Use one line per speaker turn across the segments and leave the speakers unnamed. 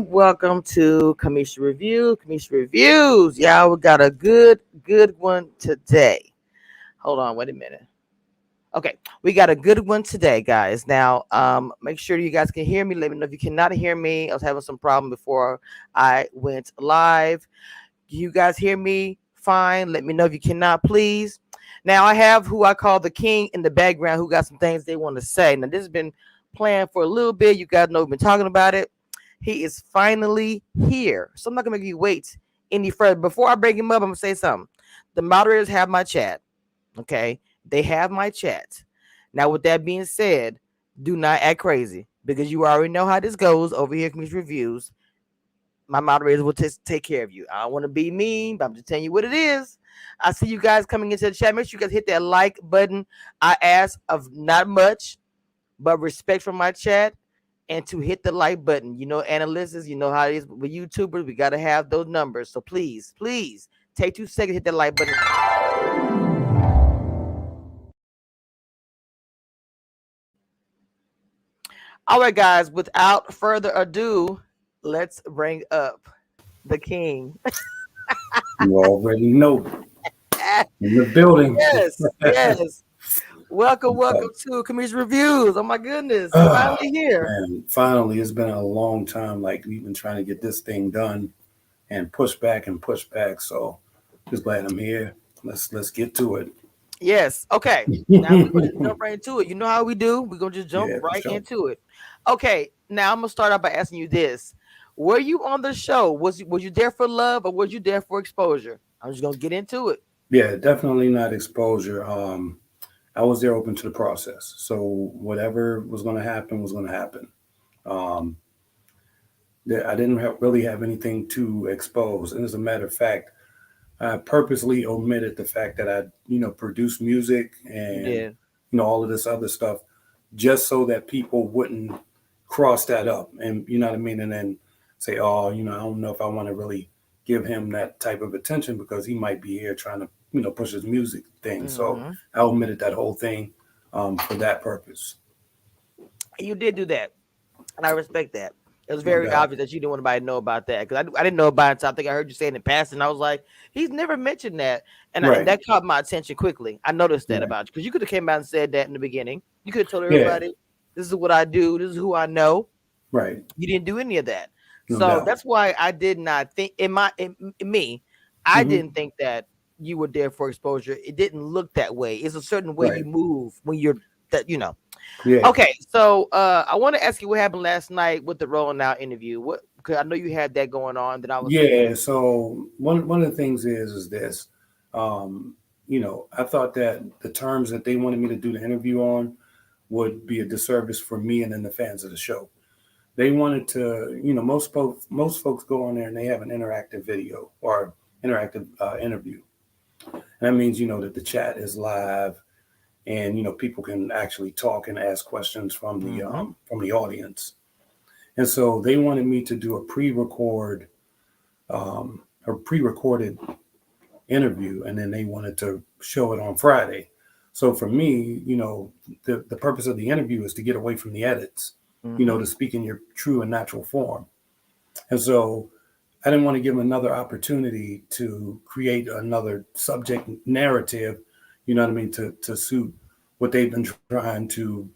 Welcome to Commission Reviews. Y'all, we got a good one today. Hold on, wait a minute. Okay, we got a good one today, guys. Now, make sure you guys can hear me. Let me know if you cannot hear me. I was having some problem before I went live. You guys hear me fine? Let me know if you cannot, please. Now, I have who I call the king in the background who got some things they want to say. Now, this has been planned for a little bit. You guys know we've been talking about it. He is finally here. So I'm not going to make you wait any further. Before I bring him up, I'm going to say something. The moderators have my chat. Okay? They have my chat. Now, with that being said, do not act crazy because you already know how this goes over here at Community Reviews. My moderators will take care of you. I don't want to be mean, but I'm just telling you what it is. I see you guys coming into the chat. Make sure you guys hit that like button. I ask of not much, but respect from my chat and to hit the like button. You know, analysts, you know how it is with YouTubers. We got to have those numbers. So please take 2 seconds, hit that like button. All right, guys, without further ado, let's bring up the king.
You already know. In the building.
Yes. Welcome to Commission Reviews. Oh my goodness, finally here.
Man, finally, it's been a long time. Like we've been trying to get this thing done, and push back. So, just glad I'm here. Let's get to it.
Yes. Okay. Now we're gonna jump right into it. You know how we do. We're gonna just jump into it. Okay. Now I'm gonna start out by asking you this: were you on the show? Was you there for love or was you there for exposure? I'm just gonna get into it.
Yeah, definitely not exposure. I was there open to the process. So whatever was going to happen was going to happen. I didn't really have anything to expose. And as a matter of fact, I purposely omitted the fact that I, produced music and, all of this other stuff just so that people wouldn't cross that up. And you know what I mean? And then say, oh, I don't know if I want to really give him that type of attention because he might be here trying to, push his music thing. Mm-hmm. So I omitted that whole thing for that purpose.
You did do that, and I respect that. It was very obvious that you didn't want anybody to know about that because I didn't know about it until I think I heard you say it in the past, and I was like, he's never mentioned that, and that caught my attention quickly. I noticed that about you because you could have came out and said that in the beginning. You could have told everybody, this is what I do, this is who I know.
Right.
You didn't do any of that. So that's why I did not think I didn't think that you were there for exposure. It didn't look that way. It's a certain way you move when you're that, Yeah. Okay. So I want to ask you what happened last night with the Rolling Out interview. Because I know you had that going on. That I was.
Yeah. So one of the things is this. I thought that the terms that they wanted me to do the interview on would be a disservice for me and then the fans of the show. They wanted to, most folks go on there and they have an interactive video or interactive interview. And that means, that the chat is live and, people can actually talk and ask questions from the audience. And so they wanted me to do a pre-recorded interview, and then they wanted to show it on Friday. So for me, the purpose of the interview is to get away from the edits. To speak in your true and natural form. And so I didn't want to give them another opportunity to create another subject narrative, to suit what they've been trying to,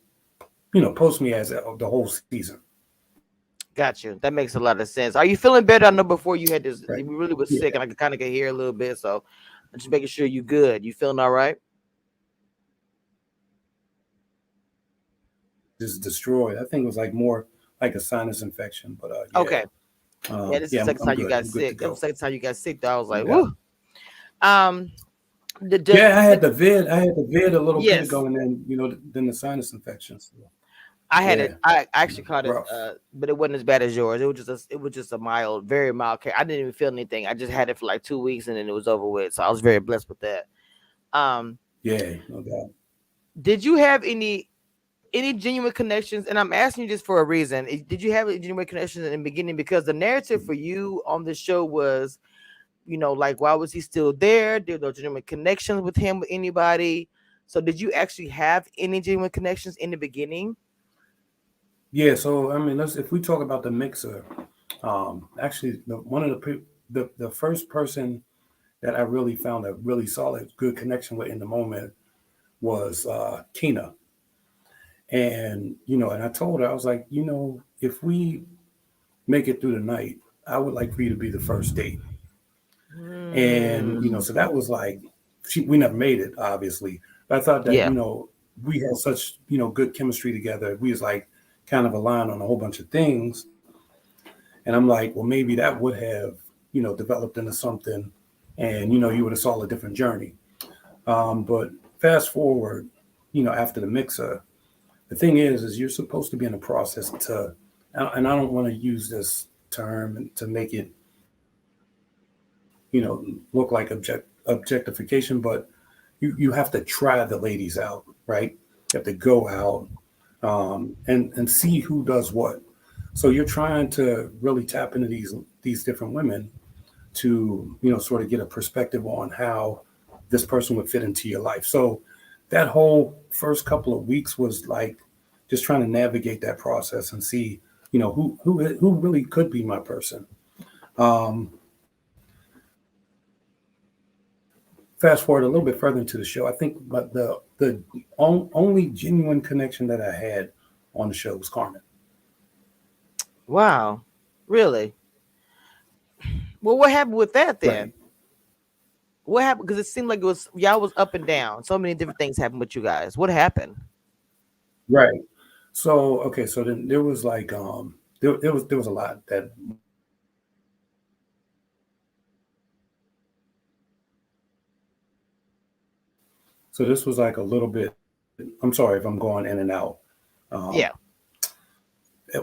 post me as the whole season.
Got you. That makes a lot of sense. Are you feeling better? I know before you had this, you really was sick and I kind of could hear a little bit. So I'm just making sure you're good. You feeling all right?
Just destroyed. I think it was more like a sinus infection, but
okay. This is the second time you got sick. That was the second time you got sick. Though I was like, woo. I
had the vid. I had the vid a little bit ago, and then then the sinus infection. So.
I had it.
Yeah,
I actually caught it,
rough.
but it wasn't as bad as yours. It was just a mild, very mild. I didn't even feel anything. I just had it for like 2 weeks and then it was over with. So I was very blessed with that. Um,
Yeah, no doubt.
did you have any genuine connections? And I'm asking you just for a reason. Did you have any genuine connections in the beginning? Because the narrative for you on the show was, like, why was he still there? There were no genuine connections with him with anybody. So did you actually have any genuine connections in the beginning?
Yeah, so I mean, let's if we talk about the mixer, actually, one of the first person that I really found a really solid, good connection with in the moment was Tina, and and I told her I was like, if we make it through the night, I would like for you to be the first date, and
Hmm.
so that was like, we never made it, obviously, but I thought that
Yeah.
we had such good chemistry together. We was like kind of aligned on a whole bunch of things. And I'm like, well, maybe that would have, developed into something, and you would have saw a different journey. But fast forward, after the mixer, the thing is you're supposed to be in a process to, and I don't want to use this term to make it, look like objectification, but you have to try the ladies out, right? You have to go out, and see who does what. So you're trying to really tap into these different women to sort of get a perspective on how this person would fit into your life. So that whole first couple of weeks was like just trying to navigate that process and see who really could be my person. Um, Fast forward a little bit further into the show, I think, but the only genuine connection that I had on the show was Carmen.
Wow. Really? Well, what happened with that then?
Right,
What happened? Because it seemed like it was y'all was up and down. So many different things happened with you guys. What happened?
right. So okay, so then there was like there was a lot that went on in that show. So this was like a little bit. I'm sorry if I'm going in and out. Um,
Yeah.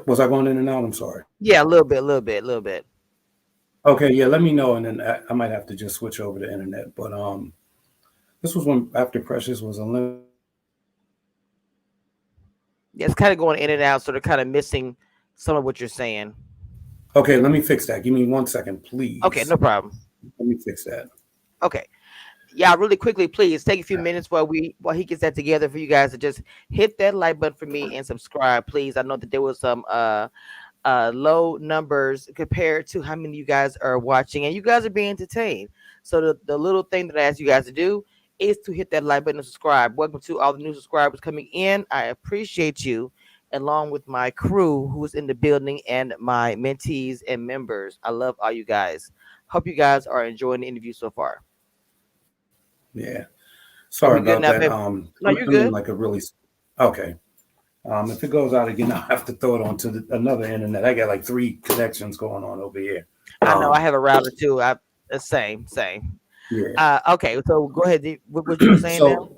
was I going in and out? I'm sorry.
Yeah, a little bit, a little bit, a little bit.
Okay, yeah, let me know, and then I might have to just switch over to internet. But this was when after Precious was eliminated.
Yeah, it's kind of going in and out, so they're kind of missing some of what you're saying.
Okay, let me fix that. Give me 1 second,
Okay,
please.
no problem.
Let me fix that.
Okay. Yeah, really quickly, please take a few minutes while he gets that together for you guys to just hit that like button for me and subscribe, please. I know that there was some low numbers compared to how many you guys are watching and you guys are being entertained. So the little thing that I ask you guys to do is to hit that like button and subscribe. Welcome to all the new subscribers coming in. I appreciate you, along with my crew who's in the building and my mentees and members. I love all you guys. Hope you guys are enjoying the interview so far.
Yeah,
Are
sorry
we good
about
now,
that.
babe? No, you're
I'm in
good.
like a really okay. If it goes out again, I'll have to throw it onto another internet. I got like three connections going on over here.
I know I
Um,
have a router too. Same.
yeah.
Okay, so go ahead. What you were saying now?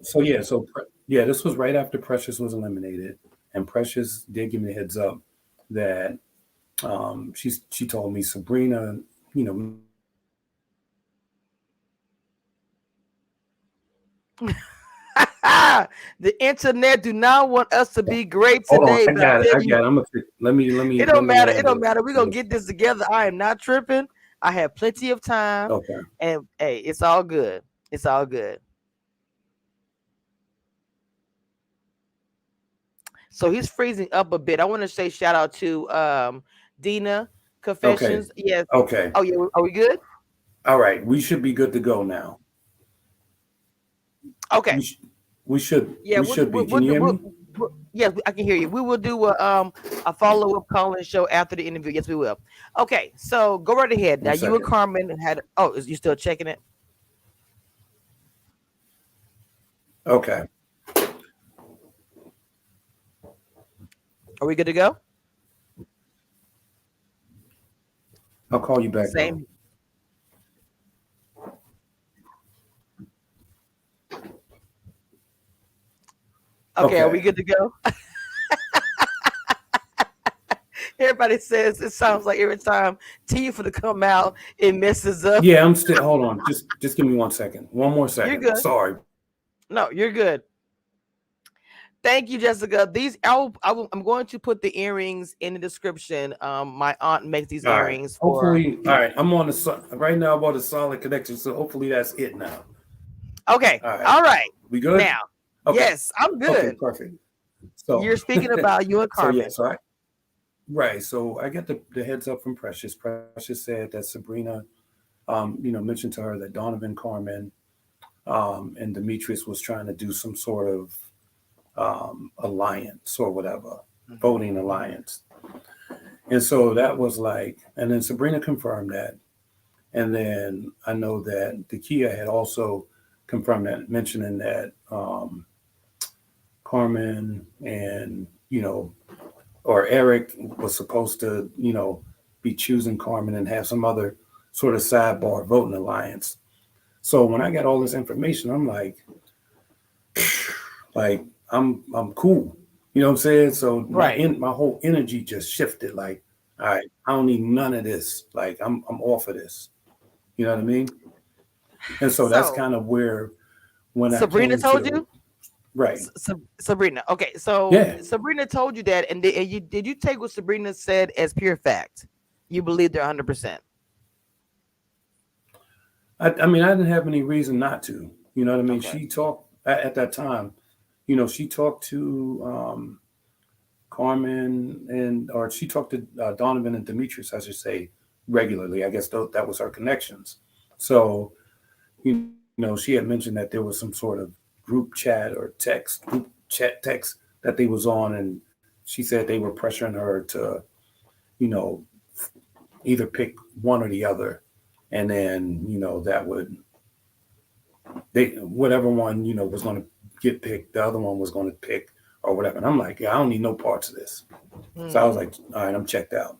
Yeah, this was right after Precious was eliminated, and Precious did give me a heads up that she told me Sabrina, made it through the night,
The internet do not want us to be great
Hold on,
today,
I
but I
got it.
tell
I
you,
got it. I'm gonna
it
let
don't
me
matter. It
land
don't
this.
matter. We're gonna get this together. I am not tripping. I have plenty of time,
Okay.
and hey, it's all good. It's all good. So he's freezing up a bit. I want to say shout out to Dina
Okay.
Confessions. Yes.
Okay.
Oh yeah. Are we good?
All right. We should be good to go now.
Okay.
We sh- we should
Yeah.
we should be. Can you hear me?
Yes, I can hear you. We will do a follow up call in show after the interview. Yes, we will. Okay. So go right ahead. Now
One
you and
second.
Carmen had. Oh, is you still checking it?
Okay.
Are we good to go?
I'll call you back though.
Same. Okay. Are we
Okay.
good to go? Everybody says it sounds like every time T for to come out, it messes up.
Yeah, I'm still. Hold on. Just give me 1 second. One more
You're
second.
good.
Sorry.
No, you're good. Thank you, Jessica. These I'm going to put the earrings in the description. My aunt makes these
All right.
earrings for.
Hopefully, all right. I'm on the right now. I'm on a solid connection, so hopefully that's it now.
Okay.
All right.
All right.
We good?
Now,
Okay.
yes, I'm
Okay.
good.
Perfect. So,
You're speaking about you and
so yeah.
Carmen.
So I right. So I get the heads up from Precious. Precious said that Sabrina, mentioned to her that Donovan, Carmen, and Demetrius was trying to do some sort of alliance or whatever,
Mhm,
voting
mhm.
alliance. And so that was like, and then Sabrina confirmed that. And then I know that Zakiyah had also confirmed that, mentioning that Carmen and, or Eric was supposed to, be choosing Carmen and have some other sort of sidebar voting alliance. So when I got all this information, I'm like I'm cool. You know what I'm saying? So
Right.
my whole energy just shifted. Like, all right, I don't need none of this. Like I'm off of this. You know what I mean? And so that's
So
kind of where when I
Sabrina
came to
told
the
you.
right,
Sabrina. Okay, so
yeah.
Sabrina told you that, and did you take what Sabrina said as pure fact? You believed her 100%.
I mean, I didn't have any reason not to. You know what I mean?
Okay.
She talked at that time. She talked to Carmen or she talked to Donovan and Demetrius, I should say, regularly. I guess that was her connections. So she had mentioned that there was some sort of group chat or group chat text that they was on, and she said they were pressuring her to, you know, either pick one or the other, and then that would they whatever one was going to get picked, the other one was going to pick or whatever. And I'm like, yeah, I don't need no parts of this. So I was
Hmm.
like, all right, I'm checked out.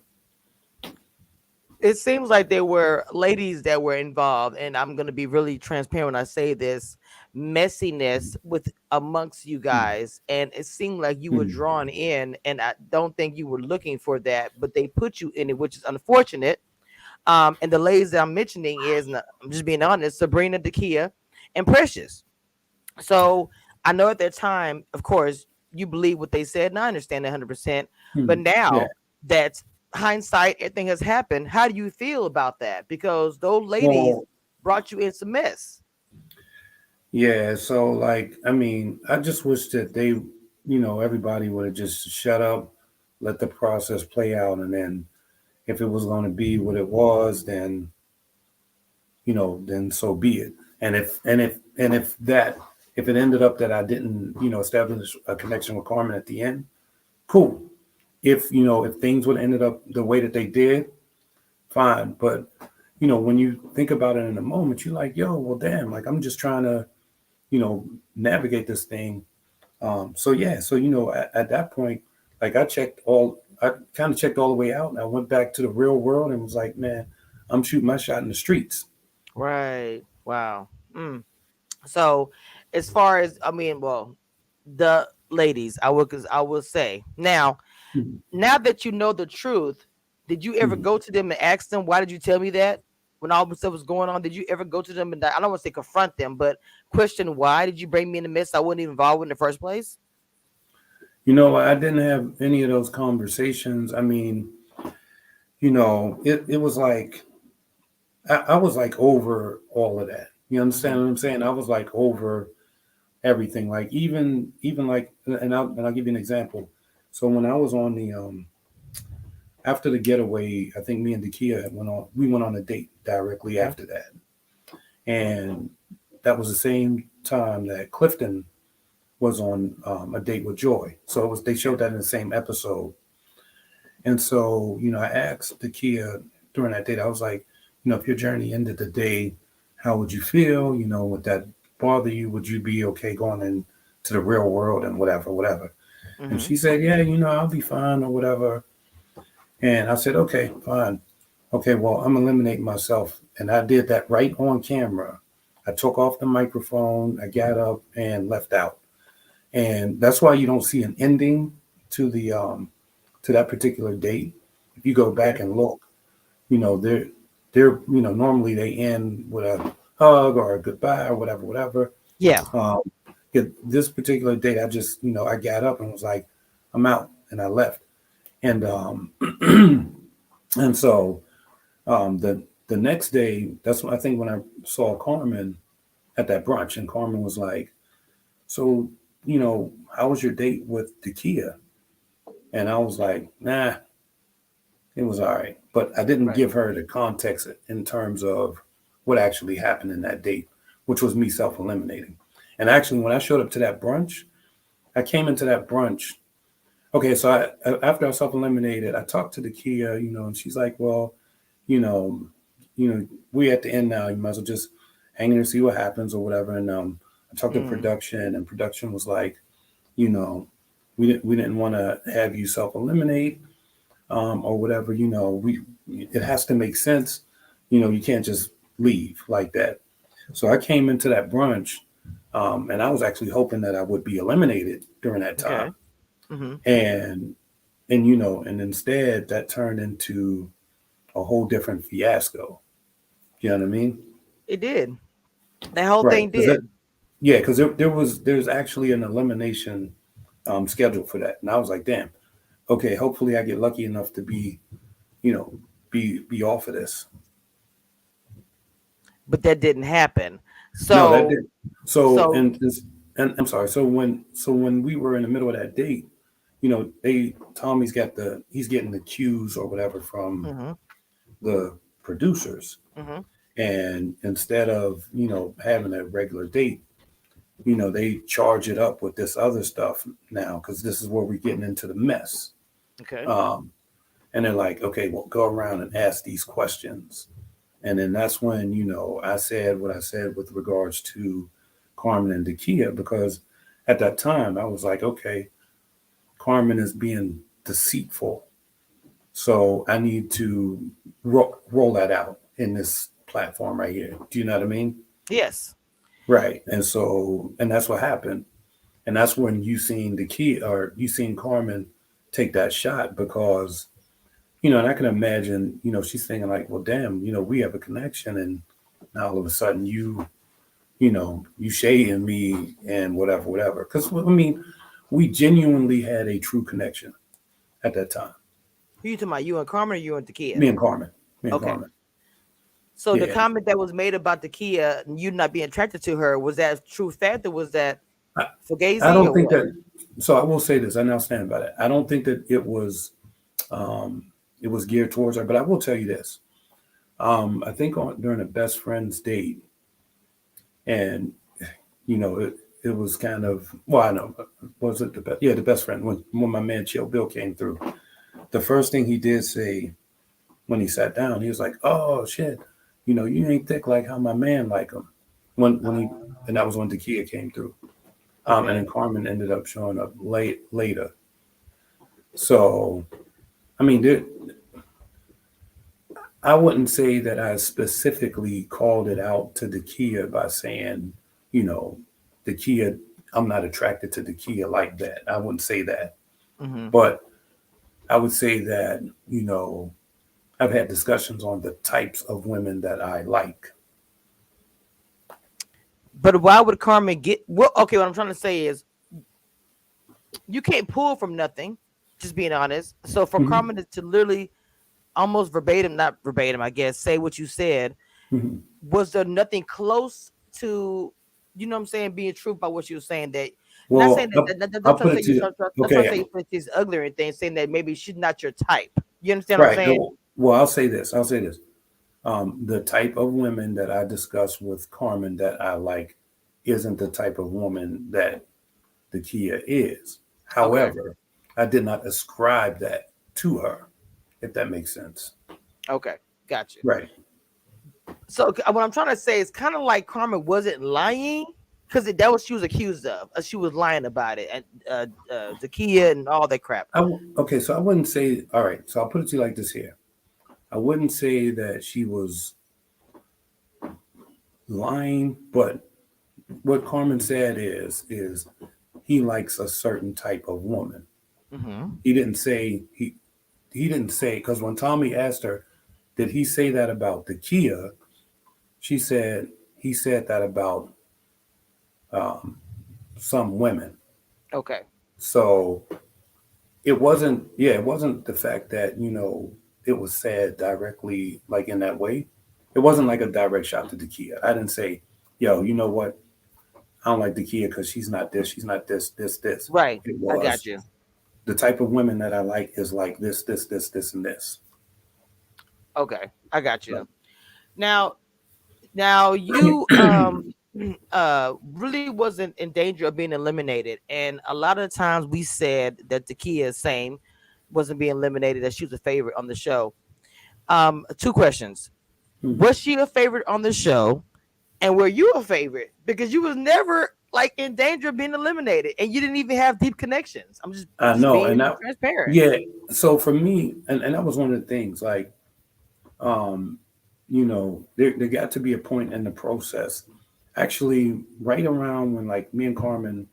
It seems like there were ladies that were involved, and I'm going to be really transparent when I say this messiness with amongst you guys, and it seemed like you were
Mm-hmm.
drawn in, and I don't think you were looking for that, but they put you in it, which is unfortunate. And the ladies that I'm mentioning is, and I'm just being honest, Sabrina, Dakia, and Precious. So I know at that time, of course, you believe what they said, and I understand that 100%. But
Yeah.
now that hindsight, everything has happened, how do you feel about that? Because those ladies
Well,
brought you in some mess.
yeah. So like, I mean, I just wish that everybody would have just shut up, let the process play out, and then if it was going to be what it was, then so be it. And if it ended up that I didn't, establish a connection with Carmen at the end, cool. If things would have ended up the way that they did, fine. But when you think about it in a moment, you're like, yo, well, damn, like I'm just trying to, you know, navigate this thing. So yeah, so at that point, like I kind of checked all the way out, and I went back to the real world and was like, man, I'm shooting my shot in the streets.
Right. Wow. Mm. So, as far as I mean, well, the ladies, I will say now,
Mhm.
now that you know the truth, did you ever
Mhm.
go to them and ask them, why did you tell me that? When all this stuff was going on, did you ever go to them and I don't want to say confront them, but question why did you bring me in the mess I wasn't even involved with in the first place?
I didn't have any of those conversations. I mean, it was like I was like over all of that. You understand
Hmm.
what I'm saying? I was like over everything. Like even like, and I'll give you an example. So when I was on the after the getaway, I think me and Dakia we went on a date directly
Okay.
after that, and that was the same time that Clifton was on a date with Joy. So they
Okay.
showed that in the same episode. And so, I asked the Kia during that date, I was like, if your journey ended today, how would you feel? Would that bother you? Would you be okay going into the real world and whatever, whatever? And
Hmm.
she said, yeah, I'll be fine or whatever. And I said, okay, fine. Okay, well, I'm eliminating myself. And I did that right on camera. I took off the microphone, I got up and left out. And that's why you don't see an ending to the to that particular date, if you go
Okay.
back and look, they're normally they end with a hug or a goodbye or whatever.
Yeah.
Um, this particular date, I just I got up and was like, I'm out, and I left. And and so the next day, that's when I think when I saw Carmen at that brunch, and Carmen was like, so how was your date with Zakiyah? And I was like, nah, it was all right. But I didn't
Right.
give her the context in terms of what actually happened in that date, which was me self-eliminating. And actually, when I showed up to that brunch, I came into that brunch. Okay, so after I self-eliminated, I talked to the Kia, and she's like, well, you know, we at the end now. You might as well just hang in and see what happens or whatever. And I talked to
Mm.
production, and production was like, you know, we didn't want to have you self-eliminate or whatever. We it has to make sense. You can't just leave like that. So I came into that brunch, and I was actually hoping that I would be eliminated during that time,
Okay. Hmm.
and and instead that turned into a whole different fiasco. You know what I mean?
It did. That whole
Right?
thing
Because
did.
yeah, because there's actually an elimination scheduled for that, and I was like, damn, okay, hopefully I get lucky enough to be you know be off of this.
But that didn't happen.
No, that
So,
did. So
so,
and I'm sorry. So when we were in the middle of that date, Tommy's got he's getting the cues or whatever from
hmm,
the producers,
hmm,
and instead of having a regular date, they charge it up with this other stuff now because this is where we're getting into the mess.
okay.
Um, and they're like, okay, well, go around and ask these questions. And then that's when, I said what I said with regards to Carmen and Zakiyah, because at that time I was like, okay, Carmen is being deceitful. So I need to roll that out in this platform right here. Do you know what I mean?
Yes.
Right. And that's what happened. And that's when you seen the key or you seen Carmen take that shot because, and I can imagine, she's thinking like, well, damn, we have a connection. And now all of a sudden you shading me and whatever. Because, I mean, we genuinely had a true connection at that time.
Who you talking about? You and Carmen or you and Takia?
Me and Carmen. Me and
Okay.
Carmen.
So the
Yeah.
comment that was made about the Kia, you not being attracted to her, was that true fact or was that
I, I
fugazi
don't
or
think
what?
that, so I will say this, I now stand by that. I don't think that um, it was geared towards her, but I will tell you this. I think during a best friend's date, and it was kind of well, I know was it the best? Yeah, the best friend when my man Chill Bill came through. The first thing he did say when he sat down, he was like, "Oh shit, you ain't thick like how my man like him." When he and that was when Takia came through. And
Okay.
then Carmen ended up showing up later. So I mean, I wouldn't say that I specifically called it out to the Kia by saying, you know, the Kia, I'm not attracted to the Kia like that. I wouldn't say that.
Hmm.
But I would say that, I've had discussions on the types of women that I like.
But why would Carmen get? Well, okay. What I'm trying to say is, you can't pull from nothing. Just being honest. So for
Mm-hmm.
Carmen to literally almost verbatim, not verbatim, I guess, say what you said,
Mm-hmm.
was there nothing close to, you know what I'm saying, being true by what you were saying? That not saying
Well, I'll
don't try
put
to
it
say you
to
don't try to
okay,
say she's ugly or anything, saying that maybe she's not your type. You understand what I'm
right.
saying?
Well, I'll say this. I'll say this. The type of women that I discussed with Carmen that I like isn't the type of woman that the Kia is.
Okay.
However, I did not ascribe that to her, if that makes sense.
Okay. Got you.
Right.
So what I'm trying to say is kind of like Carmen wasn't lying because that was she was accused of. She was lying about it and Zakia and all that crap.
Okay, so I wouldn't say, all right, so I'll put it to you like this here. I wouldn't say that she was lying, but what Carmen said is he likes a certain type of woman.
Hmm.
He didn't say he didn't say, because when Tommy asked her, did he say that about Zakiyah? She said he said that about um, some women.
Okay.
So it wasn't, yeah, it wasn't the fact that, it was said directly like in that way. It wasn't like a direct shot to Zakiyah. I didn't say, yo, you know what? I don't like Zakiyah because she's not this.
Right.
It
I got
was
you.
the type of women that I like is like this, and this.
Okay. I got
So,
you. Now, you really wasn't in danger of being eliminated, and a lot of times we said that Takia same wasn't being eliminated, that she was a favorite on the show. Two questions:
hmm.
was she a favorite on the show, and were you a favorite? Because you was never like in danger of being eliminated, and you didn't even have deep connections. I'm just
I
just
know, and
being
that,
transparent.
yeah. So for me, and that was one of the things. Like, um, there got to be a point in the process, actually, right around when like me and Carmen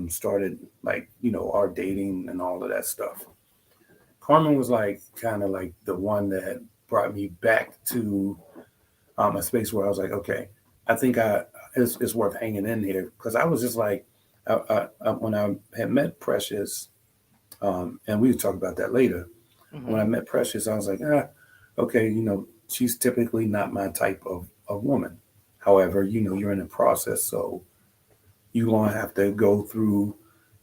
started like our dating and all of that stuff. Carmen was like kind of like the one that brought me back to a space where I was like, okay, I think it's worth hanging in here because I was just like, when I had met Precious, and we would talk about that later. When I
Hmm.
met Precious, I was like, okay, she's typically not my type of woman. However, you're in a process, so you're gonna have to go through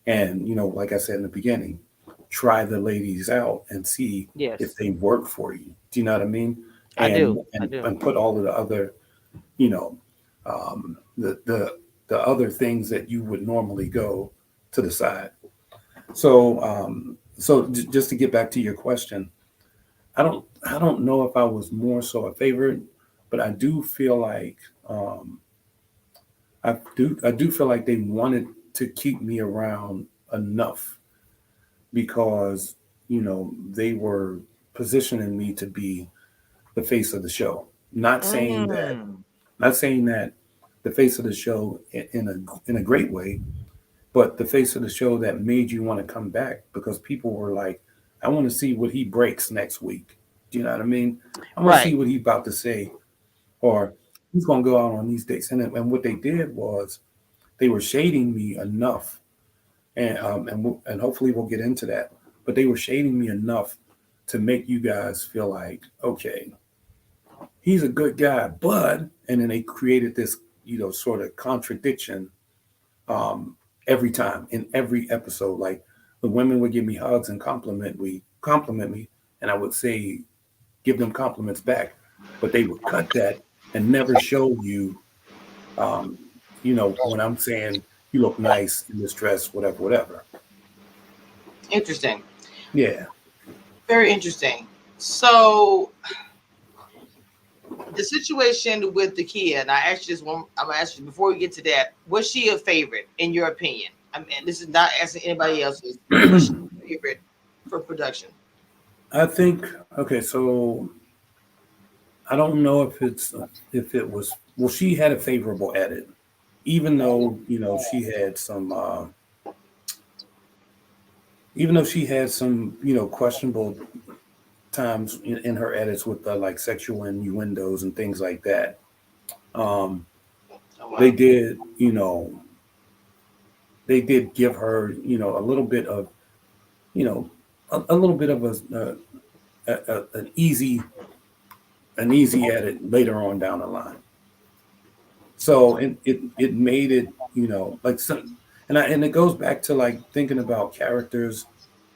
and like I said in the beginning, try the ladies out and see if
Yes,
they work for you. Do you know what I mean?
I
And
do. I
and
do.
and put all of the other, you know, the other things that you would normally go to the side. So just to get back to your question, I don't know if I was more so a favorite, but I do feel like um, I do feel like they wanted to keep me around enough because they were positioning me to be the face of the show. Not saying that
Mm.
not saying that the face of the show in a great way, but the face of the show that made you want to come back because people were like, I want to see what he breaks next week. Do you know what I mean? I want to see
Right.
what he's about to say, or he's going to go out on these dates. And what they did was they were shading me enough, and hopefully we'll get into that. But they were shading me enough to make you guys feel like, okay, he's a good guy, but and then they created this, sort of contradiction um, every time in every episode. Like the women would give me hugs and compliment me, and I would say give them compliments back, but they would cut that and never show you, um, when I'm saying you look nice in this dress, whatever, whatever.
Interesting.
Yeah.
Very interesting. So the situation with the kid, and I asked you this one. I'm gonna ask you before we get to that. Was she a favorite in your opinion? I mean, this is not asking anybody else's. Was she a favorite for production?
I think okay. So I don't know if it was well. She had a favorable edit, even though she had some. Even though she had some, questionable times in her edits with like sexual innuendos and things like that. Um,
Oh
they
wow.
did, they did give her, a little bit of, you know, a little bit of an easy edit later on down the line. So it made it, like some, and it goes back to like thinking about characters,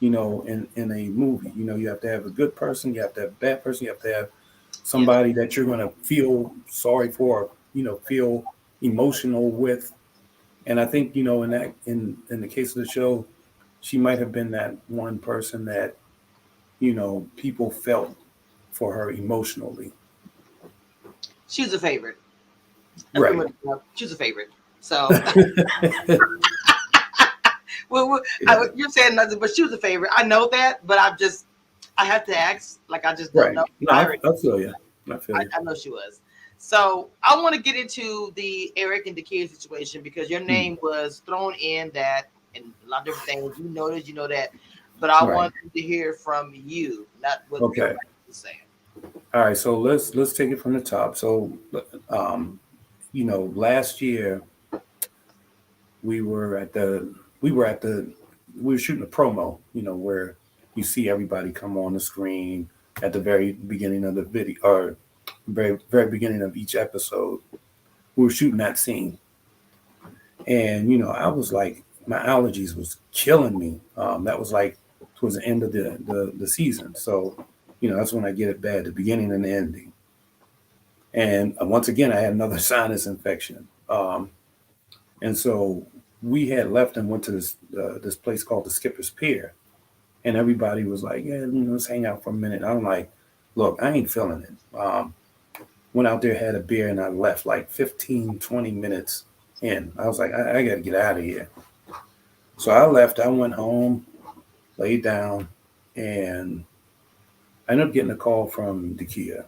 in a movie. You have to have a good person, you have to have a bad person, you have to have
Yes.
somebody that you're gonna feel sorry for, feel emotional with. And I think, in the case of the show, she might have been that one person that, people felt for her emotionally.
She was a favorite.
Right.
She was a favorite. So, you're saying nothing, but she was a favorite. I know that, but I have to ask. Like I just don't
Right.
know.
No,
I
I,
already
I feel you. I feel you.
I know she was. So I want to get into the Eric and Zakiyah situation because your
Hmm.
name was thrown in that and a lot of different things. You know that. but I
Right.
want to hear from you, not what
Okay.
everybody was saying.
All right. So let's take it from the top. So, um, last year we were at the we were at the we were shooting a promo. Where you see everybody come on the screen at the very beginning of the video, or very very beginning of each episode. We were shooting that scene, and I was like, my allergies was killing me. That was like towards the end of the season. So that's when I get it bad, the beginning and the ending. And once again, I had another sinus infection. And so we had left and went to this place called the Skipper's Pier, and everybody was like, "Yeah, let's hang out for a minute." I'm like, "Look, I ain't feeling it." Went out there, had a beer, and I left like 15, 20 minutes in. I was like, I got to get out of here. So I left. I went home, laid down, and I ended up getting a call from Zakiyah.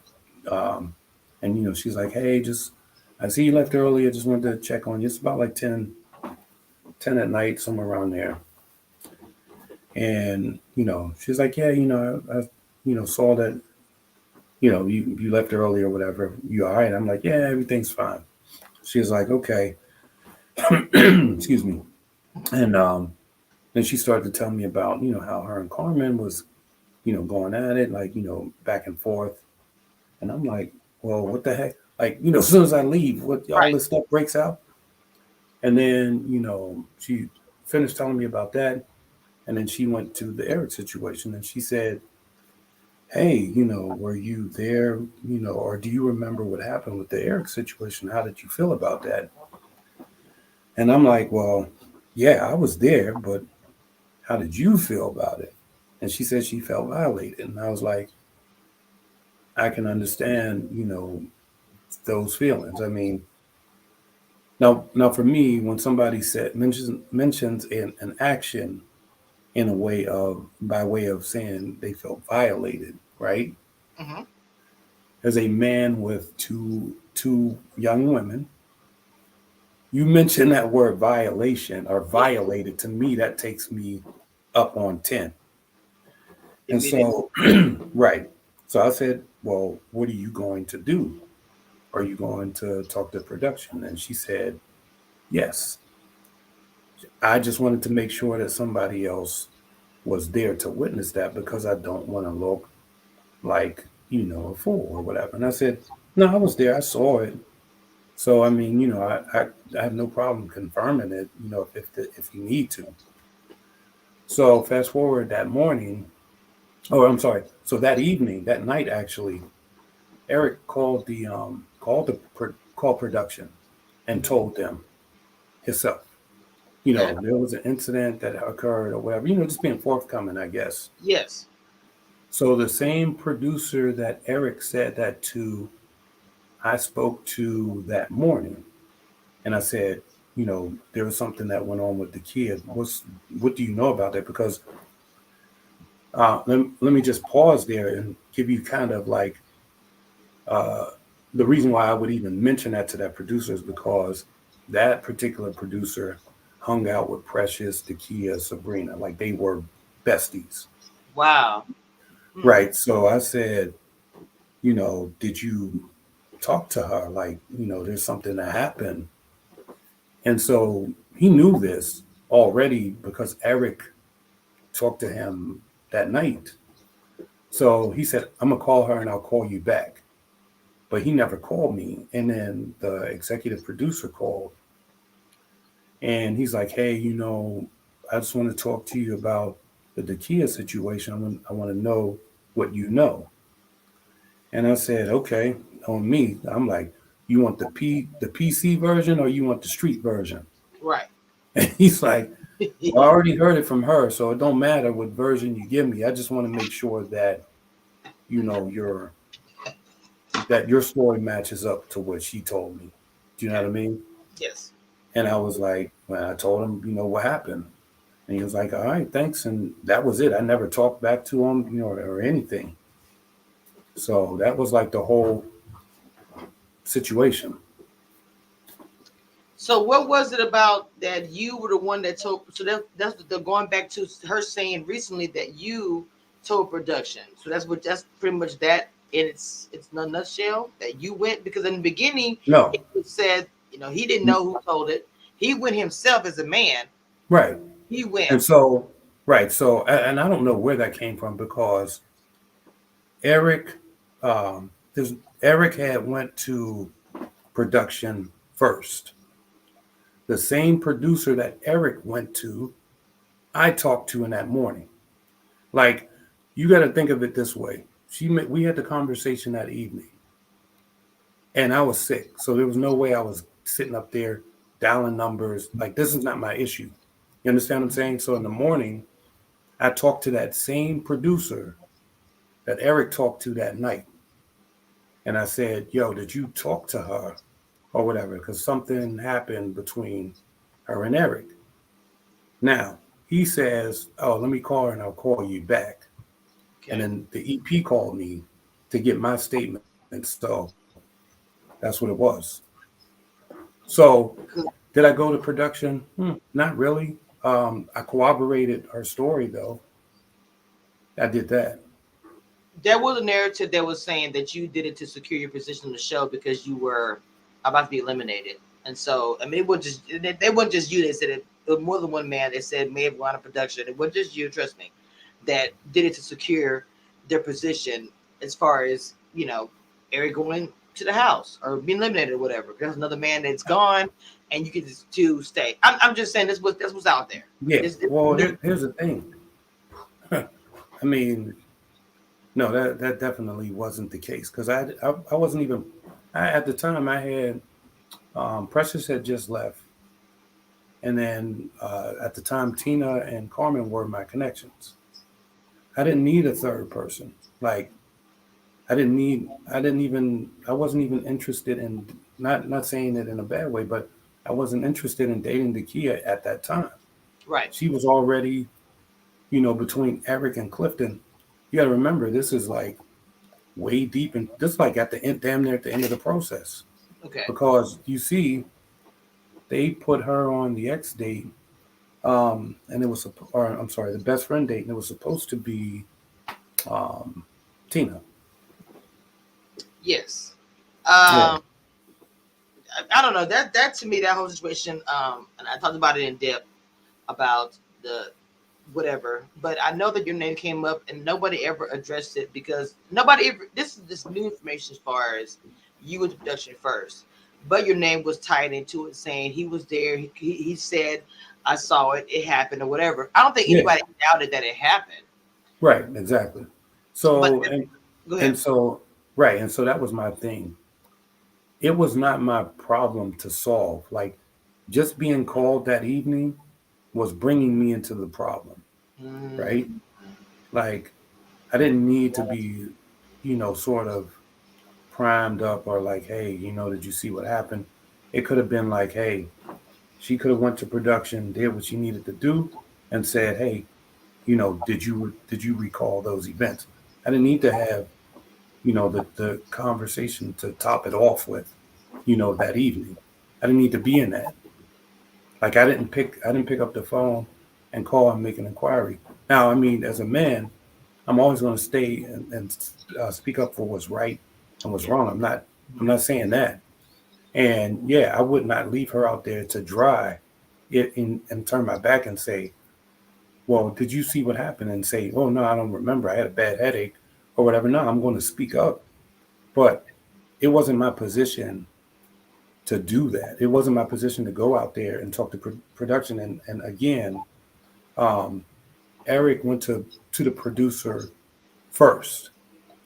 Um, and she's like, "Hey, just I see you left earlier. Just wanted to check on you. It's about like 10 at night, somewhere around there." And she's like, "Yeah, I saw that you left early or whatever. You all right?" I'm like, "Yeah, everything's fine." She's like, "Okay." Excuse me. And then she started to tell me about how her and Carmen was going at it, like back and forth. And I'm like, "Well, what the heck?" Like, as soon as I leave, what all
Right.
this stuff breaks out. And then she finished telling me about that, and then she went to the Eric situation, and she said, "Hey, were you there, or do you remember what happened with the Eric situation? How did you feel about that?" And I'm like, "Well, yeah, I was there, but how did you feel about it?" And she said she felt violated. And I was like, "I can understand, those feelings. I mean, now for me, when somebody mentions an action in a way of by way of saying they felt violated, right?
Hmm.
As a man with two young women, you mention that word violation or violated, to me that takes me up on 10. And
Immediately.
so right. So I said, "Well, what are you going to do? Are you going to talk to production?" And she said, "Yes. I just wanted to make sure that somebody else was there to witness that, because I don't want to look like, a fool or whatever." And I said, "No, I was there. I saw it. So, I mean, I have no problem confirming it, if you need to." So fast forward that morning, oh, I'm sorry. So that evening, that night, actually, Eric called production and told them himself.
Okay.
There was an incident that occurred or whatever. Just being forthcoming, I guess.
Yes.
So the same producer that Eric said that to, I spoke to that morning, and I said, there was something that went on with the kid. What do you know about that? Because let me just pause there and give you kind of like uh, the reason why I would even mention that to that producer is because that particular producer hung out with Precious, Zakiyah, Sabrina, like they were besties,
Wow. Hmm.
right? So I said, did you talk to her? Like, there's something that happened. And so he knew this already because Eric talked to him that night. So he said, "I'm going to call her and I'll call you back." But he never called me. And then the executive producer called, and he's like, "Hey, I just want to talk to you about the Dakia situation. I want to know what you know." And I said, "Okay." On me, I'm like, "You want the PC version or you want the street version?"
Right.
And he's like, "Well, I already heard it from her, so it don't matter what version you give me. I just want to make sure that you know your that your story matches up to what she told me." Do you know
Okay.
what I mean?
Yes.
And I was like, when I told him, what happened, and he was like, "All right, thanks," and that was it. I never talked back to him, or anything. So that was like the whole situation.
So what was it about that you were the one that told? So that's what they're going back to her saying recently that you told production. So that's pretty much that it's in a nutshell that you went because in the beginning
No,
it said he didn't know who told it. He went himself as a man.
right.
He went.
And so, right. So, and I don't know where that came from because Eric, there's Eric had went to production first. The same producer that Eric went to, I talked to in that morning. Like, you got to think of it this way. We had the conversation that evening, and I was sick, so there was no way I was sitting up there dialing numbers. Like, this is not my issue. You understand what I'm saying? So in the morning, I talked to that same producer that Eric talked to that night, and I said, "Yo, did you talk to her or whatever? Because something happened between her and Eric." Now he says, "Oh, let me call her and I'll call you back." And
Okay.
then the EP called me to get my statement. So that's what it was. So did I go to production? Not really. I corroborated her story though. I did that.
There was a narrative that was saying that you did it to secure your position on the show because you were about to be eliminated. And so, I mean, they wasn't just you. They said it was more than one man. They said may have gone to production. It wasn't just you, trust me, that did it to secure their position as far as, Eric going to the house or being eliminated or whatever. There's another man that's gone and you get to stay. I'm just saying this was out there.
Yeah.
This
Well,
new.
here's the thing. I mean, no, that definitely wasn't the case because I wasn't even. At the time I had Precious had just left, and then at the time Tina and Carmen were my connections. I didn't need a third person. Like I wasn't even interested in not saying it in a bad way, but I wasn't interested in dating Zakiyah at that time.
Right.
She was already, between Eric and Clifton. You got to remember, this is like way deep, and this is like at the end, damn near at the end of the process,
Okay.
because you see, they put her on the X date, and it was, or I'm sorry, the best friend date, and it was supposed to be um, Tina.
Yes.
Yeah,
I don't know that to me that whole situation. And I talked about it in depth about the whatever, but I know that your name came up and nobody ever addressed it because nobody ever. This is just new information as far as you were the production first, but your name was tied into it, saying he was there. He said, "I saw it. It happened," or whatever. I don't think
yeah,
anybody doubted that it happened.
right, exactly.
But
So
go ahead.
and so right, and so that was my thing. It was not my problem to solve. Like, just being called that evening was bringing me into the problem, right?
Mm,
Like, I didn't need to be, sort of primed up or like, hey, did you see what happened? It could have been like, hey, she could have went to production, did what she needed to do, and said, hey, did you recall those events? I didn't need to have, the conversation to top it off with, that evening. I didn't need to be in that. Like, I didn't pick up the phone and call and make an inquiry. Now, I mean, as a man, I'm always going to stay and speak up for what's right and what's
yeah.
wrong. I'm not saying that. And yeah, I would not leave her out there to dry it and turn my back and say, well, did you see what happened? And say, oh no, I don't remember. I had a bad headache or whatever. No, I'm going to speak up. But it wasn't my position to do that. It wasn't my position to go out there and talk to production. And again, um, Eric went to the producer first.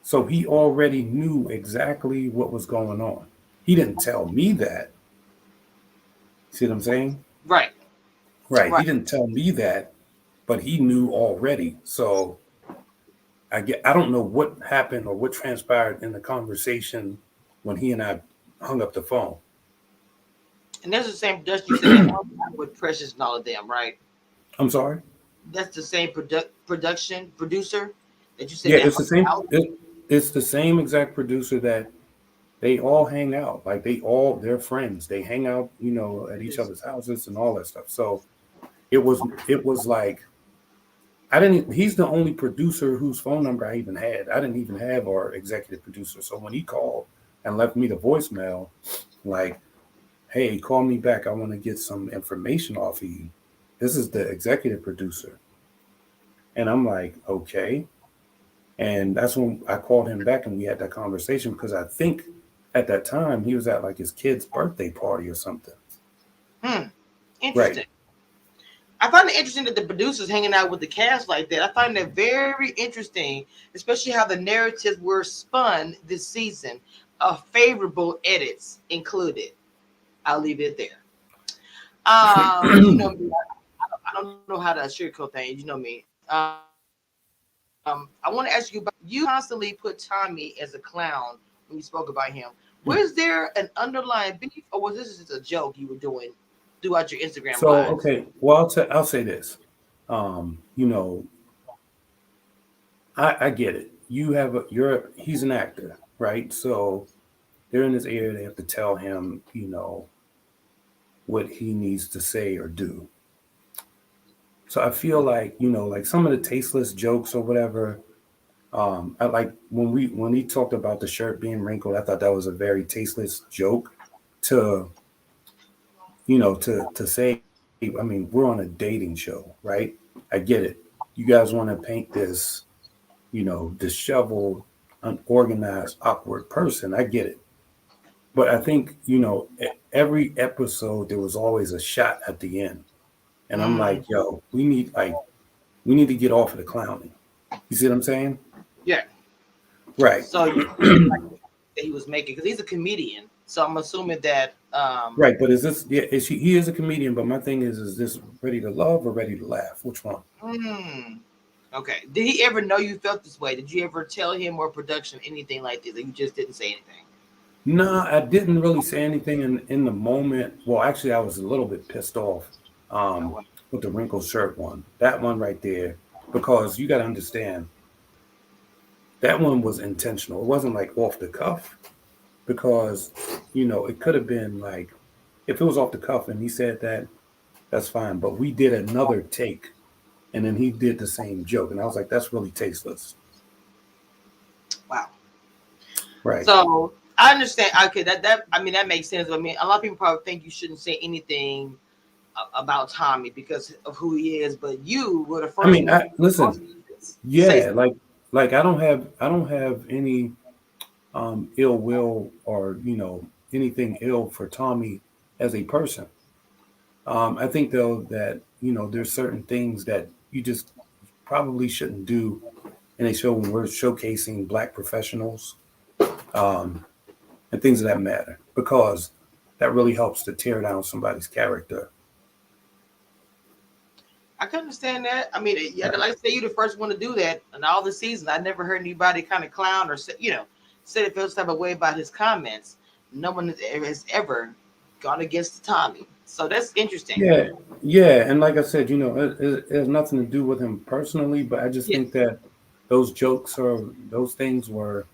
So he already knew exactly what was going on. He didn't tell me that. See what I'm saying?
Right.
Right.
Right.
He didn't tell me that, but he knew already. So I don't know what happened or what transpired in the conversation when he and I hung up the phone.
And that's the same production you said that with Precious and all of them, right?
I'm sorry.
That's the same producer that you said
Yeah,
that
it's the
hung
same.
out.
It's the same exact producer that they all hang out. Like they're friends. They hang out, at each
Yes.
other's houses and all that stuff. So it was like I didn't. He's the only producer whose phone number I even had. I didn't even have our executive producer. So when he called and left me the voicemail, like, "Hey, call me back. I want to get some information off of you." This is the executive producer, and I'm like, "Okay." And that's when I called him back and we had that conversation because I think at that time he was at like his kid's birthday party or something.
Hmm.
Right.
Interesting. I find it interesting that the producers hanging out with the cast like that. I find that very interesting, especially how the narratives were spun this season. Favorable edits included. I'll leave it there. You know me. I don't know how to sugarcoat things. You know me. I want to ask you about. You constantly put Tommy as a clown when you spoke about him. Was there an underlying beef, or was this just a joke you were doing throughout your Instagram
So
lives?
okay, well I'll say this. You know, I get it. He's an actor, right? So they're in this area. They have to tell him, what he needs to say or do. So I feel like, like some of the tasteless jokes or whatever. I like when he talked about the shirt being wrinkled. I thought that was a very tasteless joke to to say. I mean, we're on a dating show, right? I get it. You guys want to paint this, disheveled, unorganized, awkward person. I get it. But I think, every episode there was always a shot at the end. And I'm
Mm,
like, yo, we need to get off of the clowning. You see what I'm saying?
yeah.
Right.
So you didn't like the that he was making because he's a comedian. So I'm assuming that
Right. But is this yeah, he is a comedian, but my thing is this ready to love or ready to laugh? Which one?
mm, okay. Did he ever know you felt this way? Did you ever tell him or production anything like this? Or you just didn't say anything?
No, I didn't really say anything in the moment. Well, actually I was a little bit pissed off
Oh,
um
well.
with the wrinkled shirt one. That one right there. Because you gotta understand that one was intentional. It wasn't like off the cuff because it could have been like if it was off the cuff and he said that, that's fine. But we did another take and then he did the same joke. And I was like, that's really tasteless.
Wow.
Right.
So I understand. Okay, that I mean that makes sense. I mean, a lot of people probably think you shouldn't say anything about Tommy because of who he is, but you were the
I
first
mean,
one
listen,
to say
yeah, like I don't have any ill will or, anything ill for Tommy as a person. I think though that, there's certain things that you just probably shouldn't do in a show when we're showcasing black professionals um, and things of that matter because that really helps to tear down somebody's character.
I can understand that. I mean, yeah,
Right.
like I say, you the first one to do that in all the seasons. I never heard anybody kind of clown or say, said it feels type of way about his comments. No one has ever gone against Tommy, so that's interesting.
Yeah, yeah, and like I said, it has nothing to do with him personally, but I just
Yeah,
think that those jokes or those things were,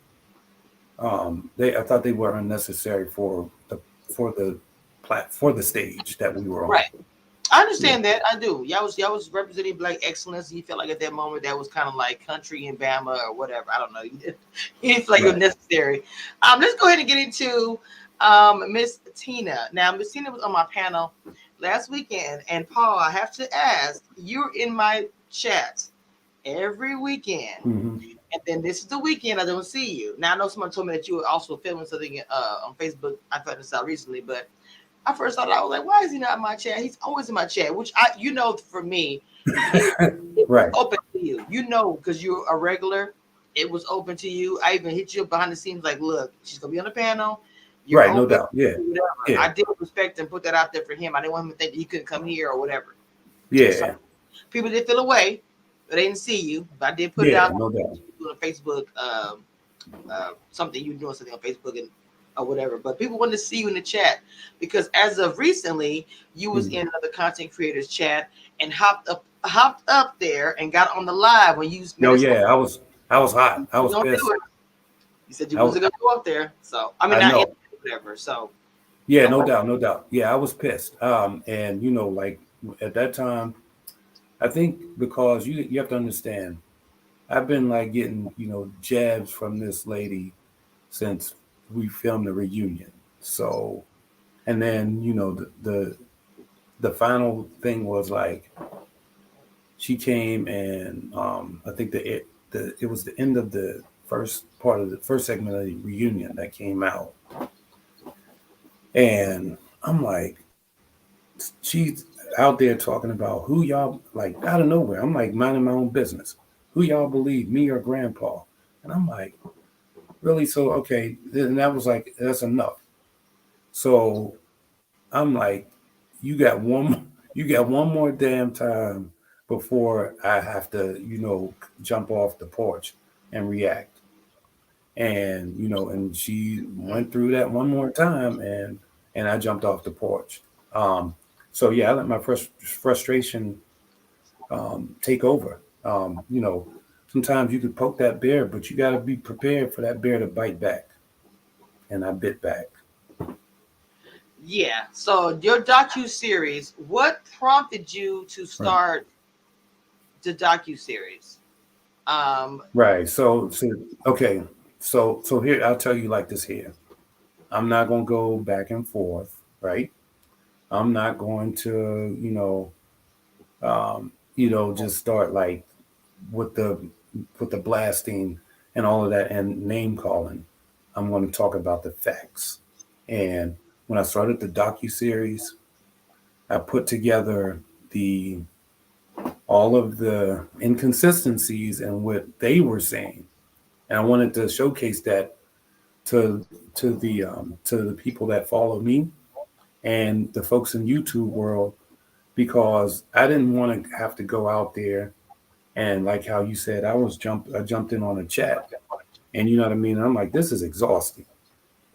I thought they were unnecessary for the stage that we were on.
right. I
Yeah,
understand that. I do. Y'all was representing black excellence. You felt like at that moment that was kind of like country and Bama or whatever. I don't know. You didn't feel like it was
right.
necessary. Let's go ahead and get into Miss Tina. Now, Miss Tina was on my panel last weekend, and Paul, I have to ask, you're in my chat every weekend,
Hmm.
and then this is the weekend I don't see you. Now I know someone told me that you were also filming something on Facebook. I found this out recently, but I first thought I was like, why is he not in my chat? He's always in my chat, which for me, it was
Right,
open to you. Because you're a regular, it was open to you. I even hit you up behind the scenes, like, look, she's gonna be on the panel. You're
right, no
open,
doubt. Yeah,
whatever.
yeah,
I did respect and put that out there for him. I didn't want him to think that he couldn't come here or whatever. So
yeah,
people did feel away, but they didn't see you. But I did put it
yeah,
out
no doubt.
on Facebook. Something you doing something on Facebook and or whatever. But people wanted to see you in the chat because as of recently, you was
Mhm.
in another content creators chat and hopped up there and got on the live when you made
No,
us.
yeah, I was hot. I
You
was
don't do
pissed.
it. You said you
I,
wasn't gonna go up there, so I mean
I
not in
know.
whatever. So
Yeah, no
okay.
doubt, no doubt. Yeah, I was pissed. And you know, like at that time, I think because you have to understand, I've been like getting, you know, jabs from this lady since we filmed the reunion. So, and then, you know, the final thing was like she came and I think it was the end of the first part of the first segment of the reunion that came out. And I'm like, she's out there talking about who y'all like out of nowhere. I'm like minding my own business. Who y'all believe, me or grandpa? And I'm like, really? So okay. And that was like, that's enough. So I'm like, you got one you got one more damn time before I have to, you know, jump off the porch and react. And, you know, and she
Mhm.
went through that one more time and I jumped off the porch. Um, so yeah, I let my frustration take over. You know, sometimes you could poke that bear, but you got to be prepared for that bear to bite back. And I bit back.
Yeah. So your docu series, what prompted you to
Right.
start the docu series?
Right. So okay. So here I'll tell you like this here. I'm not gonna go back and forth, right? I'm not going to, just start like with the with the blasting and all of that and name calling. I'm going to talk about the facts. And when I started the docu series, I put together the all of the inconsistencies and what they were saying, and I wanted to showcase that to to the people that follow me and the folks in YouTube world because I didn't want to have to go out there and like how you said I jumped in on a chat and you know what I mean. I'm like, this is exhausting.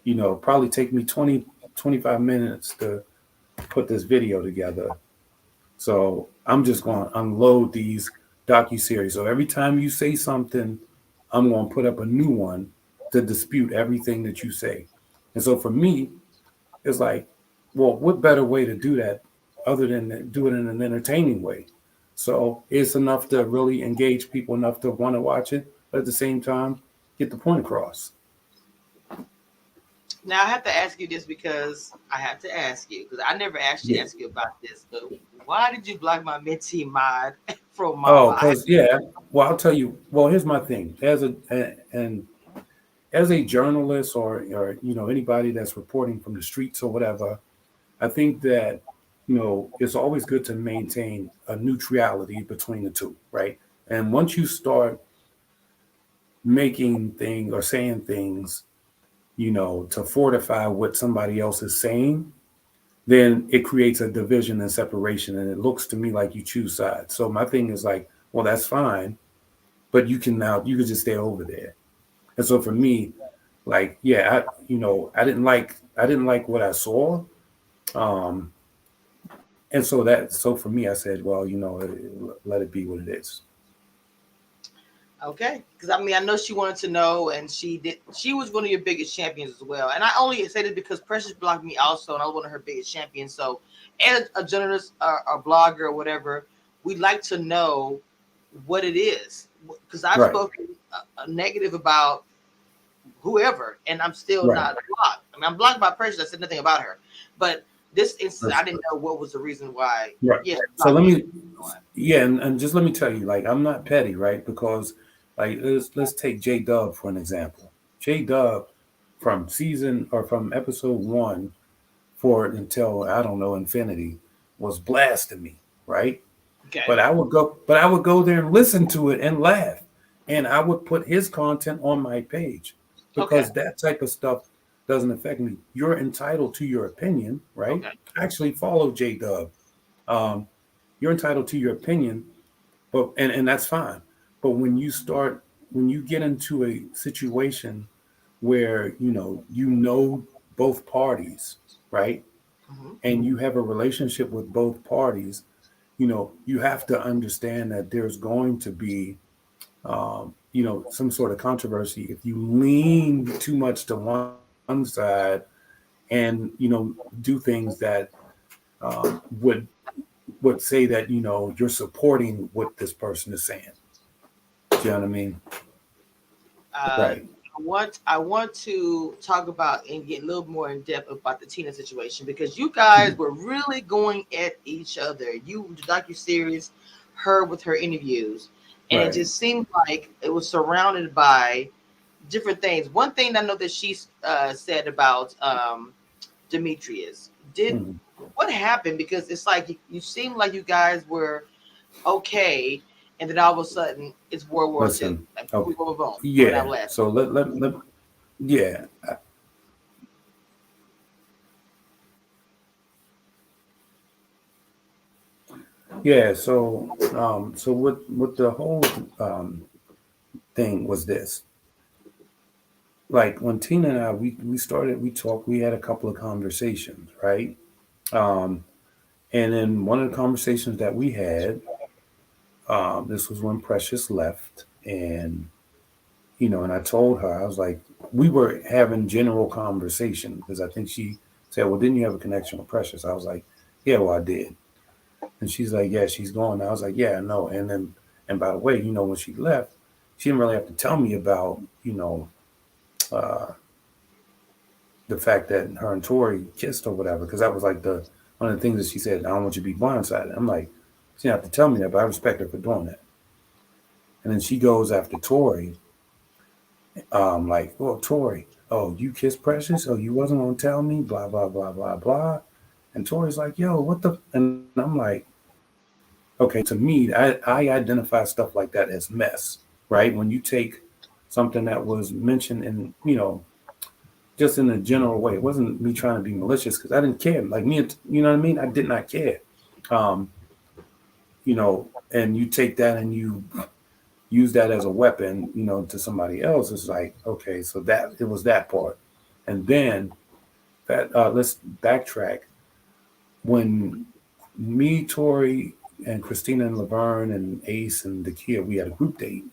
You know, probably take me 20 to 25 minutes to put this video together. So I'm just going to unload these docu series. So every time you say something, I'm going to put up a new one to dispute everything that you say. And so for me, it's like, well, what better way to do that other than do it in an entertaining way? So it's enough to really engage people enough to want to watch it, but at the same time, get the point across.
Now I have to ask you this because I have to ask you because I never actually
Yeah.
asked you about this. But why did you block my mentee mod from
Oh,
Mama?
because yeah. Well, I'll tell you. Well, here's my thing. And as a journalist or you know anybody that's reporting from the streets or whatever, I think that you know it's always good to maintain a neutrality between the two, right? And once you start making things or saying things, you know, to fortify what somebody else is saying, then it creates a division and separation, and it looks to me like you choose sides. So my thing is like, well, that's fine, but you can just stay over there. And so for me, like, yeah, I didn't like what I saw. Um, and so for me, I said, well, you know, let it be what it is.
Okay, because I mean I know she wanted to know, and she did. She was one of your biggest champions as well. And I only say this because Precious blocked me also, and I was one of her biggest champions. So, as a journalist or a blogger or whatever, we'd like to know what it is because I've
Right,
spoken a negative about whoever, and I'm still
right,
not blocked. I mean, I'm blocked by Precious. I said nothing about her, but this instance, I
that's
didn't know what was the reason why.
right.
Yes, she
So
blocked
let
me.
me, yeah, and just let me tell you, like, I'm not petty, right? Because like let's take J Dub for an example. J Dub from season or from episode one forward until I don't know infinity was blasting me, right?
Okay.
But I would go there and listen to it and laugh. And I would put his content on my page
Okay.
because that type of stuff doesn't affect me. You're entitled to your opinion, right?
Okay.
Actually follow J Dub. Um, you're entitled to your opinion, but and that's fine. But when you get into a situation where you know both parties, right?
Hmm.
And you have a relationship with both parties, you have to understand that there's going to be some sort of controversy if you lean too much to one side and do things that would say that you're supporting what this person is saying. Do you know what I mean?
Uh,
Right.
I want to talk about and get a little more in depth about the Tina situation because you guys
Mhm.
were really going at each other. You the docu-series, her with her interviews, and it
Right.
just seemed like it was surrounded by different things. One thing I know that she said about Demetrius did
Mhm.
what happened because it's like you seem like you guys were okay, and then all of a sudden it's World War II.
Listen.
Like boom,
Okay.
boom, boom, boom. Coming
Yeah.
out last.
So let yeah. Yeah. So what the whole thing was this. Like when Tina and I we talked, we had a couple of conversations, right? Um, and then one of the conversations that we had, this was when Precious left, and and I told her, I was like, we were having general conversation because I think she said, "Well, didn't you have a connection with Precious?" I was like, "Yeah, well, I did." And she's like, "Yeah, she's gone." I was like, "Yeah, I know." And by the way, when she left, she didn't really have to tell me about uh, the fact that her and Tori kissed or whatever, because that was like the one of the things that she said. I don't want you to be blindsided. I'm like, she didn't have to tell me that, but I respect her for doing that. And then she goes after Tori, like, "Oh, Tori, oh, you kissed Precious? Oh, you wasn't gonna tell me? Blah blah blah blah blah." And Tori's like, "Yo, what the?" And I'm like, "Okay." So to me, I identify stuff like that as mess, right? When you take something that was mentioned in just in a general way. It wasn't me trying to be malicious because I didn't care. Like me, you know what I mean? I did not care. Um, and you take that and you use that as a weapon, to somebody else. It's like, okay, so that it was that part. And then that let's backtrack. When me, Tori, and Christina and Laverne and Ace and Zakiyah, we had a group date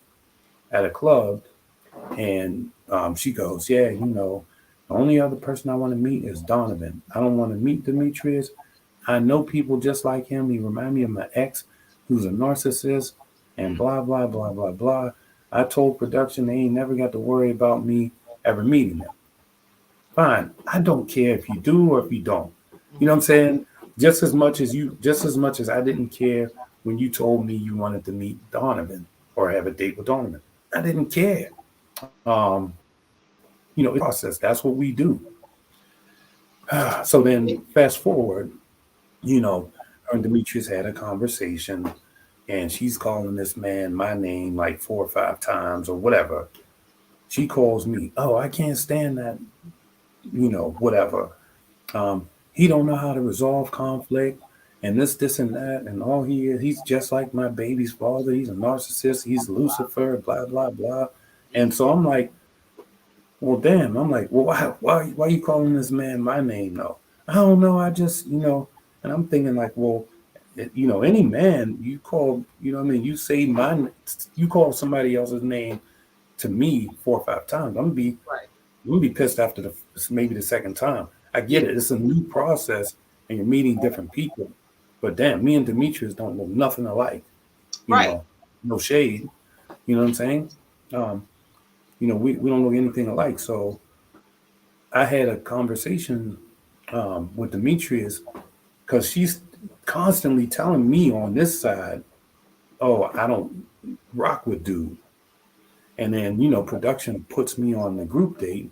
at a club, and she goes, "Yeah, the only other person I want to meet is Donovan. I don't want to meet Demetrius. I know people just like him. He remind me of my ex, who's a narcissist, and blah blah blah blah blah." I told production they ain't never got to worry about me ever meeting him. Fine, I don't care if you do or if you don't. You know what I'm saying? Just as much as I didn't care when you told me you wanted to meet Donovan or have a date with Donovan. I didn't care. It's a process. That's what we do. So then fast forward, you know, her and Demetrius had a conversation, and she's calling this man my name like 4 or 5 times or whatever. She calls me, "Oh, I can't stand that, whatever. He don't know how to resolve conflict and this and that, and all he is, he's just like my baby's father. He's a narcissist. He's Lucifer, blah blah blah." And so I'm like, "Well, damn." I'm like, "Well, why you calling this man my name though?" "I don't know. I just, And I'm thinking like, well, any man you call, what I mean, you call somebody else's name to me 4 or 5 times.
Right.
I'm gonna be pissed after maybe the second time. I
Yeah.
get it. It's a new process, and you're meeting different people. But damn, me and Demetrius don't look nothing alike. You
Right.
know, no shade. You know what I'm saying? Um, we don't look anything alike. So I had a conversation with Demetrius because she's constantly telling me on this side, "Oh, I don't rock with dude." And then, production puts me on the group date,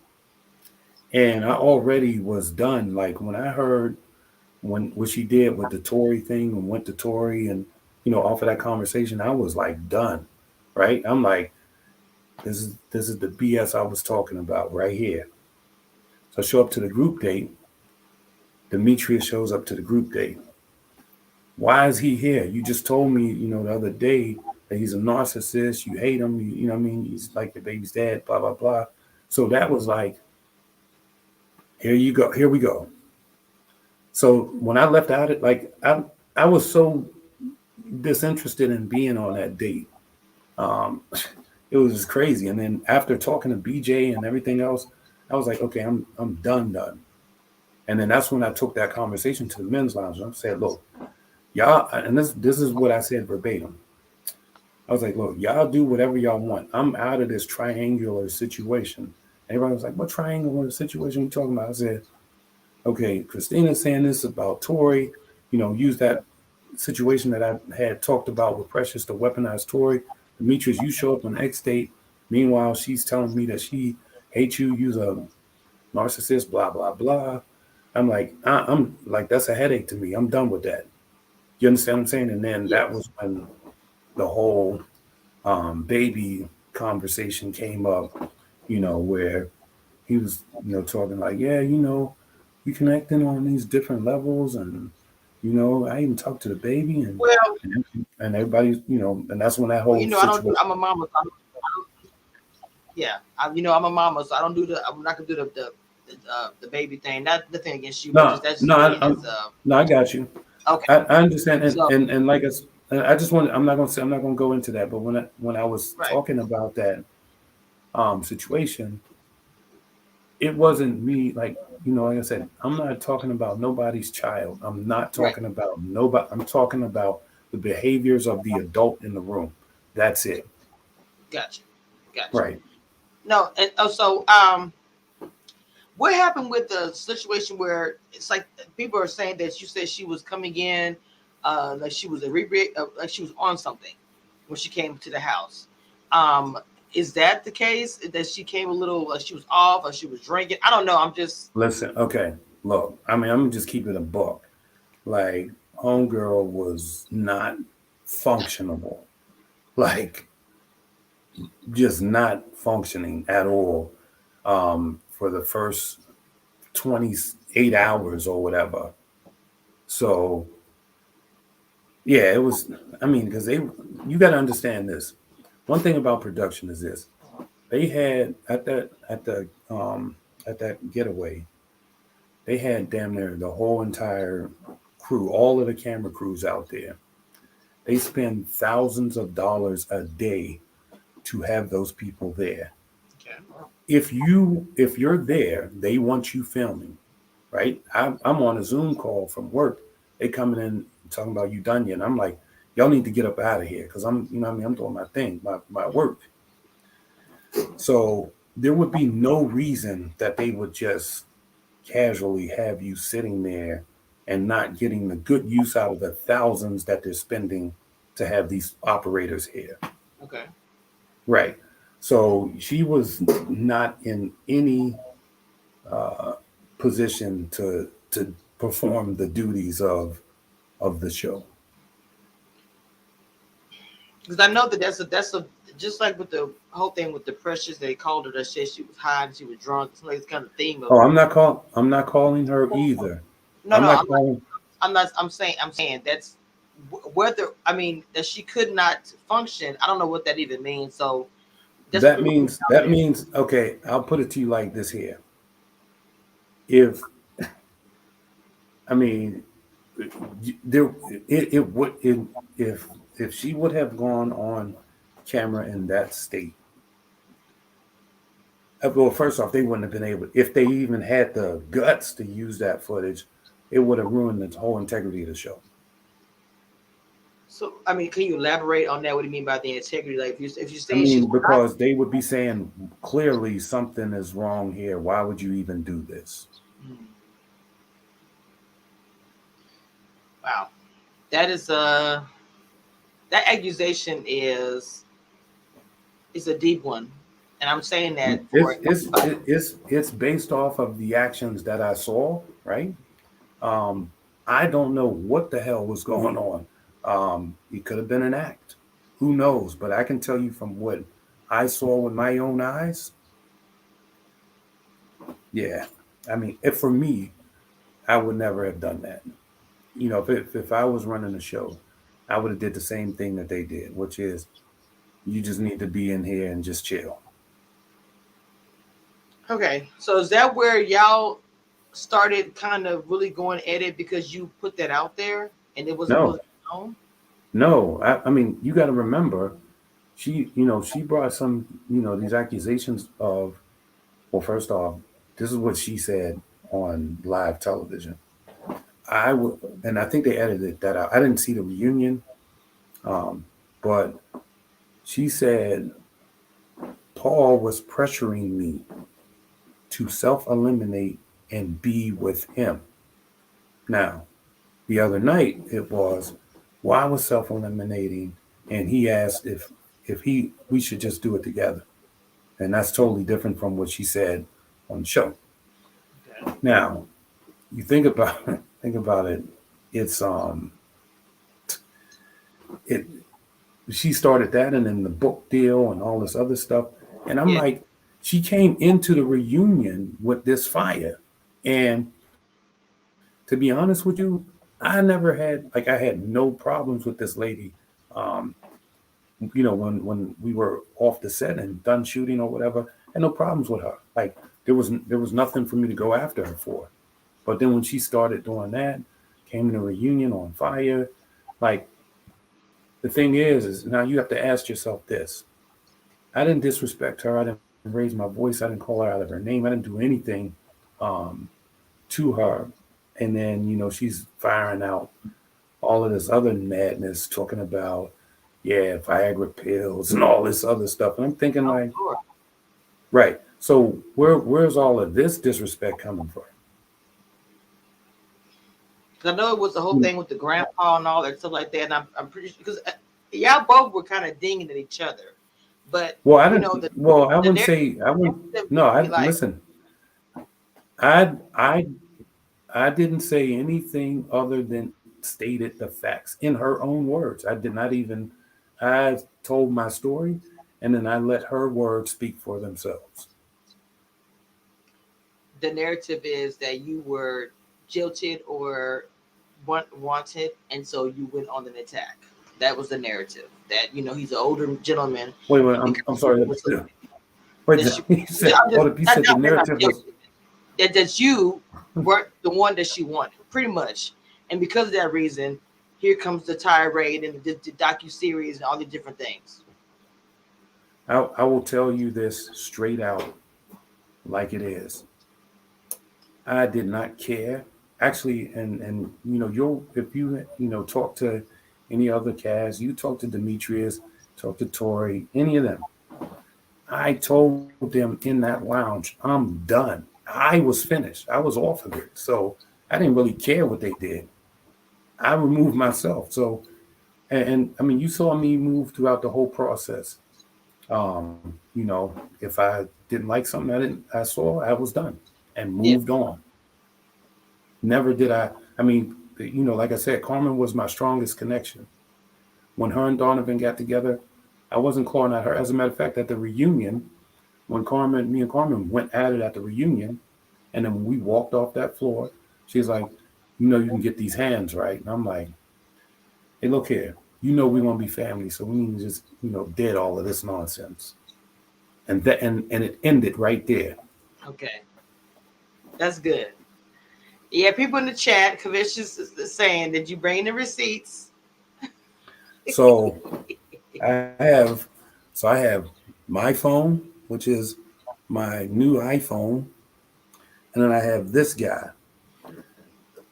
and I already was done. Like when I heard what she did with the Tory thing and went to Tory and, off of that conversation, I was like done. Right. I'm like, this is the BS I was talking about right here. So I show up to the group date. Demetrius shows up to the group date. Why is he here? You just told me, the other day that he's a narcissist. You hate him. You know what I mean? He's like your baby's dad, blah, blah, blah. So that was like, here you go. Here we go. So when I left out it, like I was so disinterested in being on that date. Um, it was just crazy. And then after talking to BJ and everything else, I was like, okay, I'm done. And then that's when I took that conversation to the men's lounge. And I said, look, y'all, and this is what I said verbatim. I was like, look, y'all do whatever y'all want. I'm out of this triangular situation. Everybody was like, what triangular situation you talking about? I said, okay, Christina's saying this about Tori. Use that situation that I had talked about with Precious to weaponize Tori. Demetrius, you show up on X date. Meanwhile, she's telling me that she hates you, you's a narcissist, blah, blah, blah. I'm like, I'm like, that's a headache to me. I'm done with that. You understand what I'm saying? And then that
Yes.
was when the whole baby conversation came up, where he was, talking like, yeah, we connecting on these different levels, and I even talked to the baby, and
Well,
and everybody's, and that's when that
well,
whole
I don't do.
situation.
I'm a mama. So yeah, I'm a mama, so I don't do the. I'm not gonna do the baby thing. Not nothing against you, but
No,
just that's
no,
just me. As
no, I got you.
okay.
I understand, and
So
and, and like I just want. I'm not gonna go into that, but when I was
right,
talking about that situation, it wasn't me. Like I said, I'm not talking about nobody's child. I'm not
right.
talking about nobody. I'm talking about the behaviors of the adult in the room. That's it.
Gotcha, gotcha.
Right.
No, and so what happened with the situation where it's like people are saying that you said she was coming in, like she was like she was on something when she came to the house. Um, is that the case? That she came a little, she was off, or she was drinking? I don't know. I'm just
Listen. Okay. Look. I mean, I'm just keeping a book. Like, homegirl was not functionable. Like, just not functioning at all for the first 28 hours or whatever. So yeah, it was. I mean, because you got to understand this. One thing about production is this: they had at that getaway, they had damn near the whole entire crew, all of the camera crews out there. They spend thousands of dollars a day to have those people there.
okay.
If you're there, they want you filming, right? I'm on a Zoom call from work. They coming in talking about you done yet? And I'm like, y'all need to get up out of here because I'm, what I mean, I'm doing my thing, my work. So there would be no reason that they would just casually have you sitting there and not getting the good use out of the thousands that they're spending to have these operators here.
Okay.
Right. So she was not in any uh, position to perform the duties of the show.
Because I know that that's a just like with the whole thing with the Precious, they called her that said she was high and she was drunk. It's like it's kind of theme of
Oh, I'm not calling her either.
no,
I'm
no.
not calling.
I'm not. I'm saying that's whether I mean that she could not function. I don't know what that even means. So just
That
put it
means
out
that
there.
means okay. I'll put it to you like this here. If I mean there, it would if she would have gone on camera in that state. Well, first off, they wouldn't have been able. If they even had the guts to use that footage, it would have ruined the whole integrity of the show.
So I mean, can you elaborate on that? What do you mean by the integrity? Like if you
I
saying she's
mean, because they would be saying clearly something is wrong here. Why would you even do this?
hmm, wow, that is that accusation is a deep one, and I'm saying that for
It's based off of the actions that I saw. Right. Um, I don't know what the hell was going on. It could have been an act. Who knows? But I can tell you from what I saw with my own eyes. Yeah. I mean, if for me, I would never have done that. If I was running a show, I would have did the same thing that they did, which is you just need to be in here and just chill.
okay. So is that where y'all started kind of really going at it because you put that out there and it wasn't
No,
supposed to be known?
no. I mean, you got to remember, she brought some, these accusations of, well, first off, this is what she said on live television. I would, and I think they edited that out. I didn't see the reunion, um, but she said Paul was pressuring me to self-eliminate and be with him. Now, the other night it was, well, I was self-eliminating, and he asked if he we should just do it together, and that's totally different from what she said on the show.
Okay.
Now, you think about it. It's it she started that, and then the book deal and all this other stuff, and I'm
Yeah.
like, she came into the reunion with this fire, and to be honest with you, I never had, like, I had no problems with this lady. Um, when we were off the set and done shooting or whatever, I had no problems with her. Like, there was nothing for me to go after her for. But then when she started doing that, came in a reunion on fire, like, the thing is now you have to ask yourself this. I didn't disrespect her. I didn't raise my voice. I didn't call her out of her name. I didn't do anything um, to her. And then, she's firing out all of this other madness, talking about, yeah, Viagra pills and all this other stuff. And I'm thinking,
Oh,
like,
sure.
right. So where's all of this disrespect coming
Because I know it was the whole
from?
thing with the grandpa and all that stuff like that. And I'm pretty sure because y'all both were kind of dinging at each other. But,
Well, I
you
didn't.
know,
Well, I
the
wouldn't say I wouldn't.
narrative
No,
be
I
like,
listen. I I I didn't say anything other than stated the facts in her own words. I did not even. I told my story, and then I let her words speak for themselves.
the narrative is that you were jilted or wanted, and so you went on an attack. That was the narrative. That he's an older gentleman,
Wait.
and
I'm sorry.
was
Wait.
that she.
You said.
I'm just
Hold up. You
not
said the
not maybe not
narrative was.
jilted. That you weren't the one that she wanted, pretty much. And because of that reason, here comes the tirade and the docu series and all the different things.
I will tell you this straight out, like it is. I did not care. Actually, and you'll if talk to any other cast, you talk to Demetrius, talk to Tori, any of them. I told them in that lounge, I'm done. I was finished. I was off of it. So I didn't really care what they did. I removed myself. So and I mean, you saw me move throughout the whole process. If I didn't like something I saw, I was done and
Yeah,
moved on. Never did I. I mean, like I said, Carmen was my strongest connection. When her and Donovan got together, I wasn't calling out her. As a matter of fact, at the reunion, when me and Carmen went at it at the reunion, and then when we walked off that floor, she's like, you can get these hands right. And I'm like, hey, look here. We're gonna be family, so we need to just, dead all of this nonsense. And it ended right there.
okay, that's good. Yeah, people in the chat, Kavicius is saying, did you bring the receipts?
So I have, I have my phone, which is my new iPhone, and then I have this guy.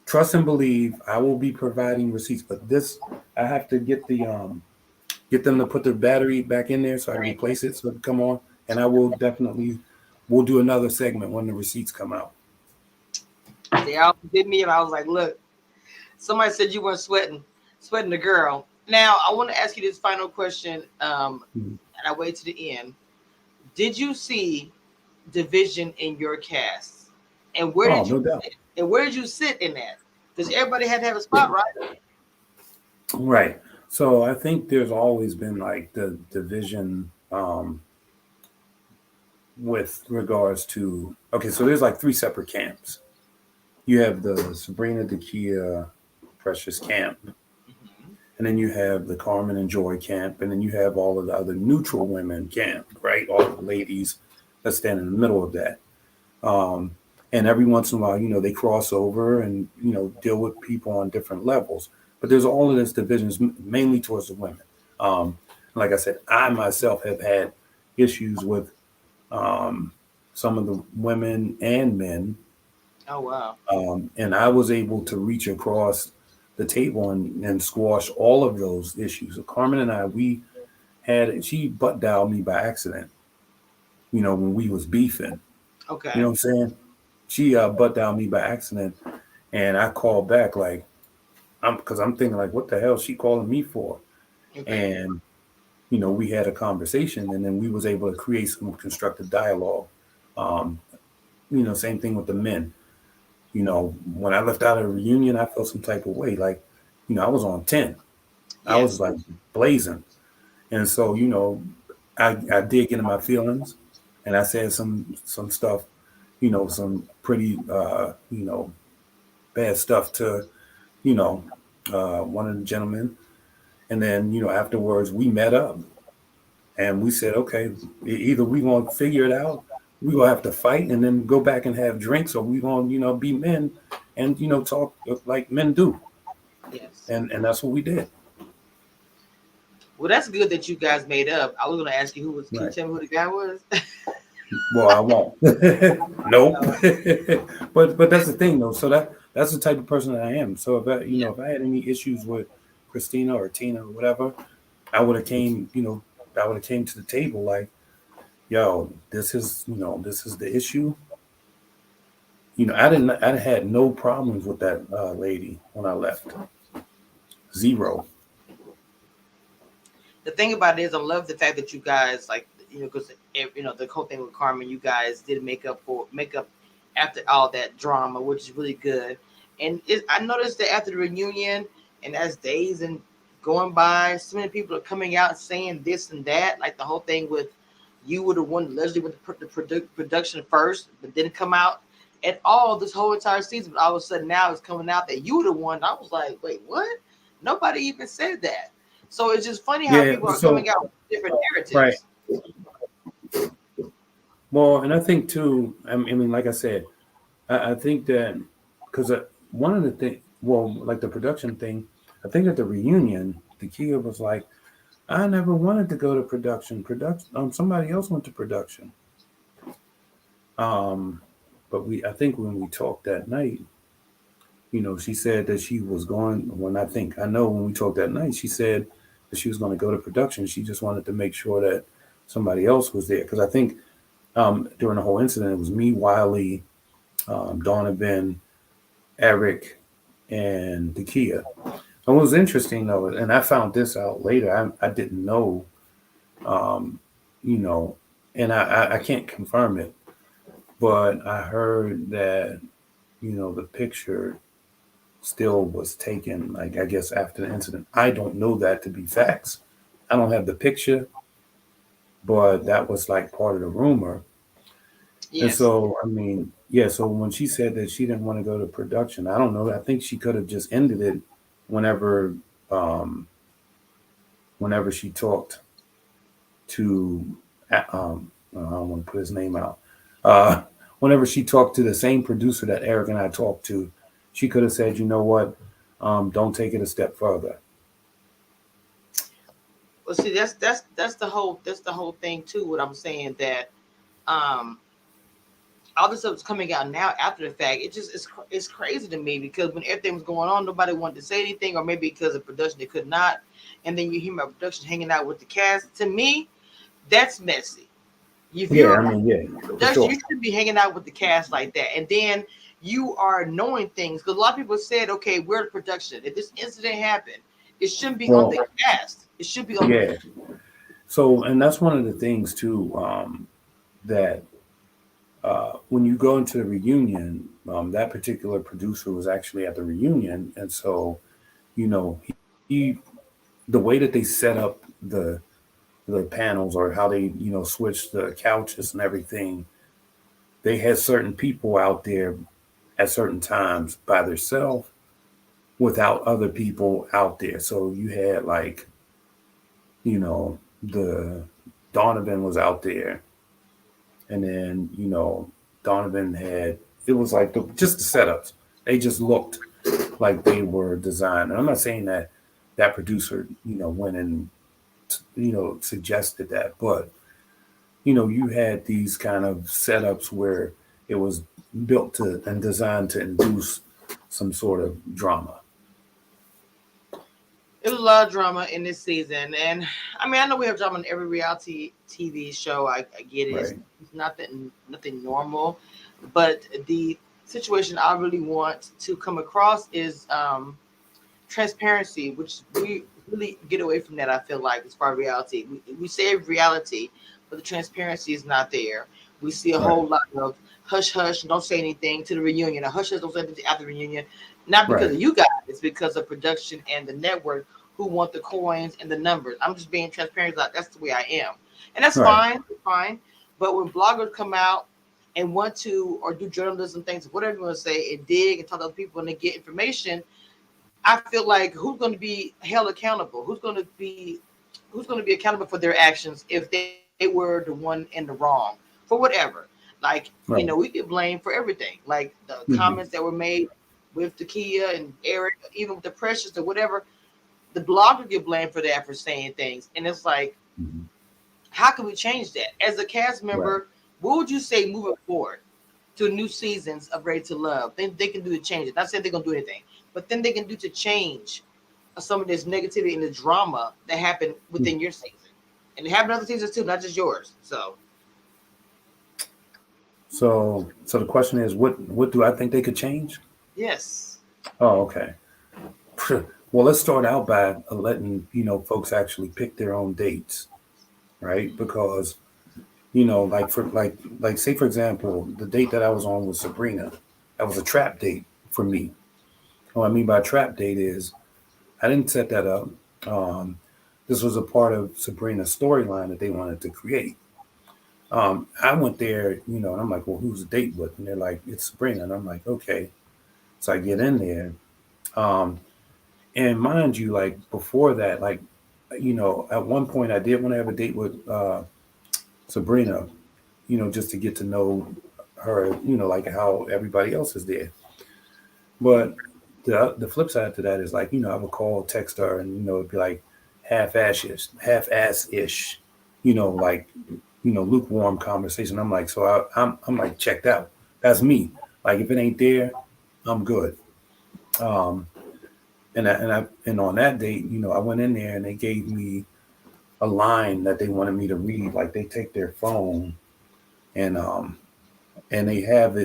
Trust and believe, I will be providing receipts, but this I have to get them to put the battery back in there so I can
Right.
replace it so it can come on. And I will definitely we'll do another segment when the receipts come out.
They all did me, and I was like, look, somebody said you weren't sweating the girl. Now, I want to ask you this final question,
Mhm.
and I wait to the end. Did you see division in your cast? And where
Oh,
did you
no doubt.
sit? And where did you sit in that? Because everybody had to have a spot, right?
Right. So I think there's always been like the division with regards to, okay, so there's like three separate camps. You have the Sabrina Dakia Precious camp, and then you have the Carmen and Joy camp, and then you have all of the other neutral women camp, right? All the ladies that stand in the middle of that. Um, and every once in a while, they cross over and deal with people on different levels. But there's all of this divisions mainly towards the women. Um, like I said, I myself have had issues with um, some of the women and men,
Oh wow.
and I was able to reach across the table and squash all of those issues. So Carmen and I, we had she butt dialed me by accident. When we was beefing. You know
Okay.
what I'm saying? She butt dialed me by accident, and I called back like I'm thinking like, what the hell is she calling me for?
Okay.
And we had a conversation, and then we was able to create some constructive dialogue. Um, same thing with the men. When I left out of the reunion, I felt some type of way. Like, I was on 10. I was
Yes.
like blazing. And so, I did get in my feelings, and I said some stuff, some pretty bad stuff to, you know, one of the gentlemen. And then, afterwards we met up and we said, okay, either we gonna figure it out, we gonna have to fight and then go back and have drinks, or we gonna, be men and talk like men do.
Yes.
And that's what we did.
Well, that's good that you guys made up. I was gonna ask you who was. Can you
Right.
tell me who the guy was?
Well, I won't. Nope.
No.
But that's the thing though. So that's the type of person that I am. So
Yeah.
if I had any issues with Christina or Tina or whatever, I would have came, I would have came to the table like, yo, this is the issue. I had no problems with that lady when I left. Zero.
The thing about it is, I love the fact that you guys like, because the whole thing with Carmen, you guys did make up after all that drama, which is really good. And I noticed that after the reunion, and as days and going by, so many people are coming out saying this and that, like the whole thing with you were the one Leslie with the production first, but didn't come out at all this whole entire season. But all of a sudden now it's coming out that you were the one. I was like, wait, what? Nobody even said that. So it's just funny how
Yeah.
people are
So
coming out with different
right.
narratives.
Well, and I think too. I mean, like I said, I think that because one of the things, well, like the production thing, I think at the reunion, the Kia was like, I never wanted to go to production. Somebody else went to production. Um, but I think when we talked that night, she said that she was going. I know when we talked that night, she said that she was going to go to production. She just wanted to make sure that somebody else was there because I think during the whole incident, it was me, Wiley, Donovan, Eric, and Zakiyah. And what was interesting though, and I found this out later, I didn't know, um, you know, and I can't confirm it, but I heard that, the picture still was taken, like, I guess after the incident. I don't know that to be facts. I don't have the picture, but that was like part of the rumor. And
Yes.
so, I mean, yeah, so when she said that she didn't want to go to production, I don't know. I think she could have just ended it whenever um whenever she talked to I don't want to put his name out. Uh whenever she talked to the same producer that Eric and I talked to, she could have said, "You know what? Don't take it a step further."
Well, see, that's the whole thing too. What I'm saying that um all this stuff is coming out now after the fact. It's crazy to me because when everything was going on, nobody wanted to say anything, or maybe because of production they could not. And then you hear my production hanging out with the cast. To me, that's messy. If
Yeah,
you're
I mean, yeah, for
production,
sure.
you shouldn't be hanging out with the cast like that. And then you are knowing things because a lot of people said, "Okay, we're the production. If this incident happened, it shouldn't be on
Well,
the cast. It should be on."
yeah. So, and that's one of the things too, that when you go into the reunion, that particular producer was actually at the reunion, and so he the way that they set up the panels or how they switched the couches and everything, they had certain people out there at certain times by themselves without other people out there. So you had like the Donovan was out there, and then Donovan had it was like just the setups. They just looked like they were designed. And I'm not saying that that producer went and suggested that, but you had these kind of setups where it was built to and designed to induce some sort of drama.
It was a lot of drama in this season, and I mean, I know we have drama in every reality TV show. I get it.
Right.
It's nothing normal, but the situation I really want to come across is transparency, which we really get away from that. I feel like as far as reality, we say reality, but the transparency is not there. We see a
Right.
whole lot of hush hush, don't say anything to the reunion, a hush hush, don't say anything after the reunion. Not because
Right.
of you guys, it's because of production and the network who want the coins and the numbers. I'm just being transparent. Like that's the way I am, and that's
Right.
fine, fine. But when bloggers come out and want to or do journalism things, whatever you want to say, and dig and talk to other people and they get information, I feel like who's going to be held accountable? Who's going to be accountable for their actions if they were the one in the wrong for whatever? Like, we
Right.
get blamed for everything. Like the comments
Hmm.
that were made with Zakiyah and Eric, even with the Precious or whatever, the blogger get blamed for that for saying things. And it's like,
Hmm.
how can we change that? As a cast
Right.
member, what would you say moving forward to new seasons of Ready to Love? Then they can do to change it. Not saying they're gonna do anything, but then they can do to change some of this negativity and the drama that happened within your season. And it happened in other seasons too, not just yours. So
So the question is, what do I think they could change?
yes.
Oh, okay. Well, let's start out by letting folks actually pick their own dates, right? Because like say for example, the date that I was on with Sabrina, that was a trap date for me. What I mean by trap date is I didn't set that up. Um, this was a part of Sabrina's storyline that they wanted to create. I went there, and I'm like, well, who's the date with? And they're like, it's Sabrina, and I'm like, okay. So I get in there, um, and mind you, like before that, like at one point I did want to have a date with Sabrina, just to get to know her, like how everybody else is there. But the flip side to that is like, I would call, text her, and it'd be like half ass ish, like lukewarm conversation. I'm like, so I'm like checked out. That's me. Like if it ain't there, I'm good. Um, and on that date, I went in there and they gave me a line that they wanted me to read. Like they take their phone and they have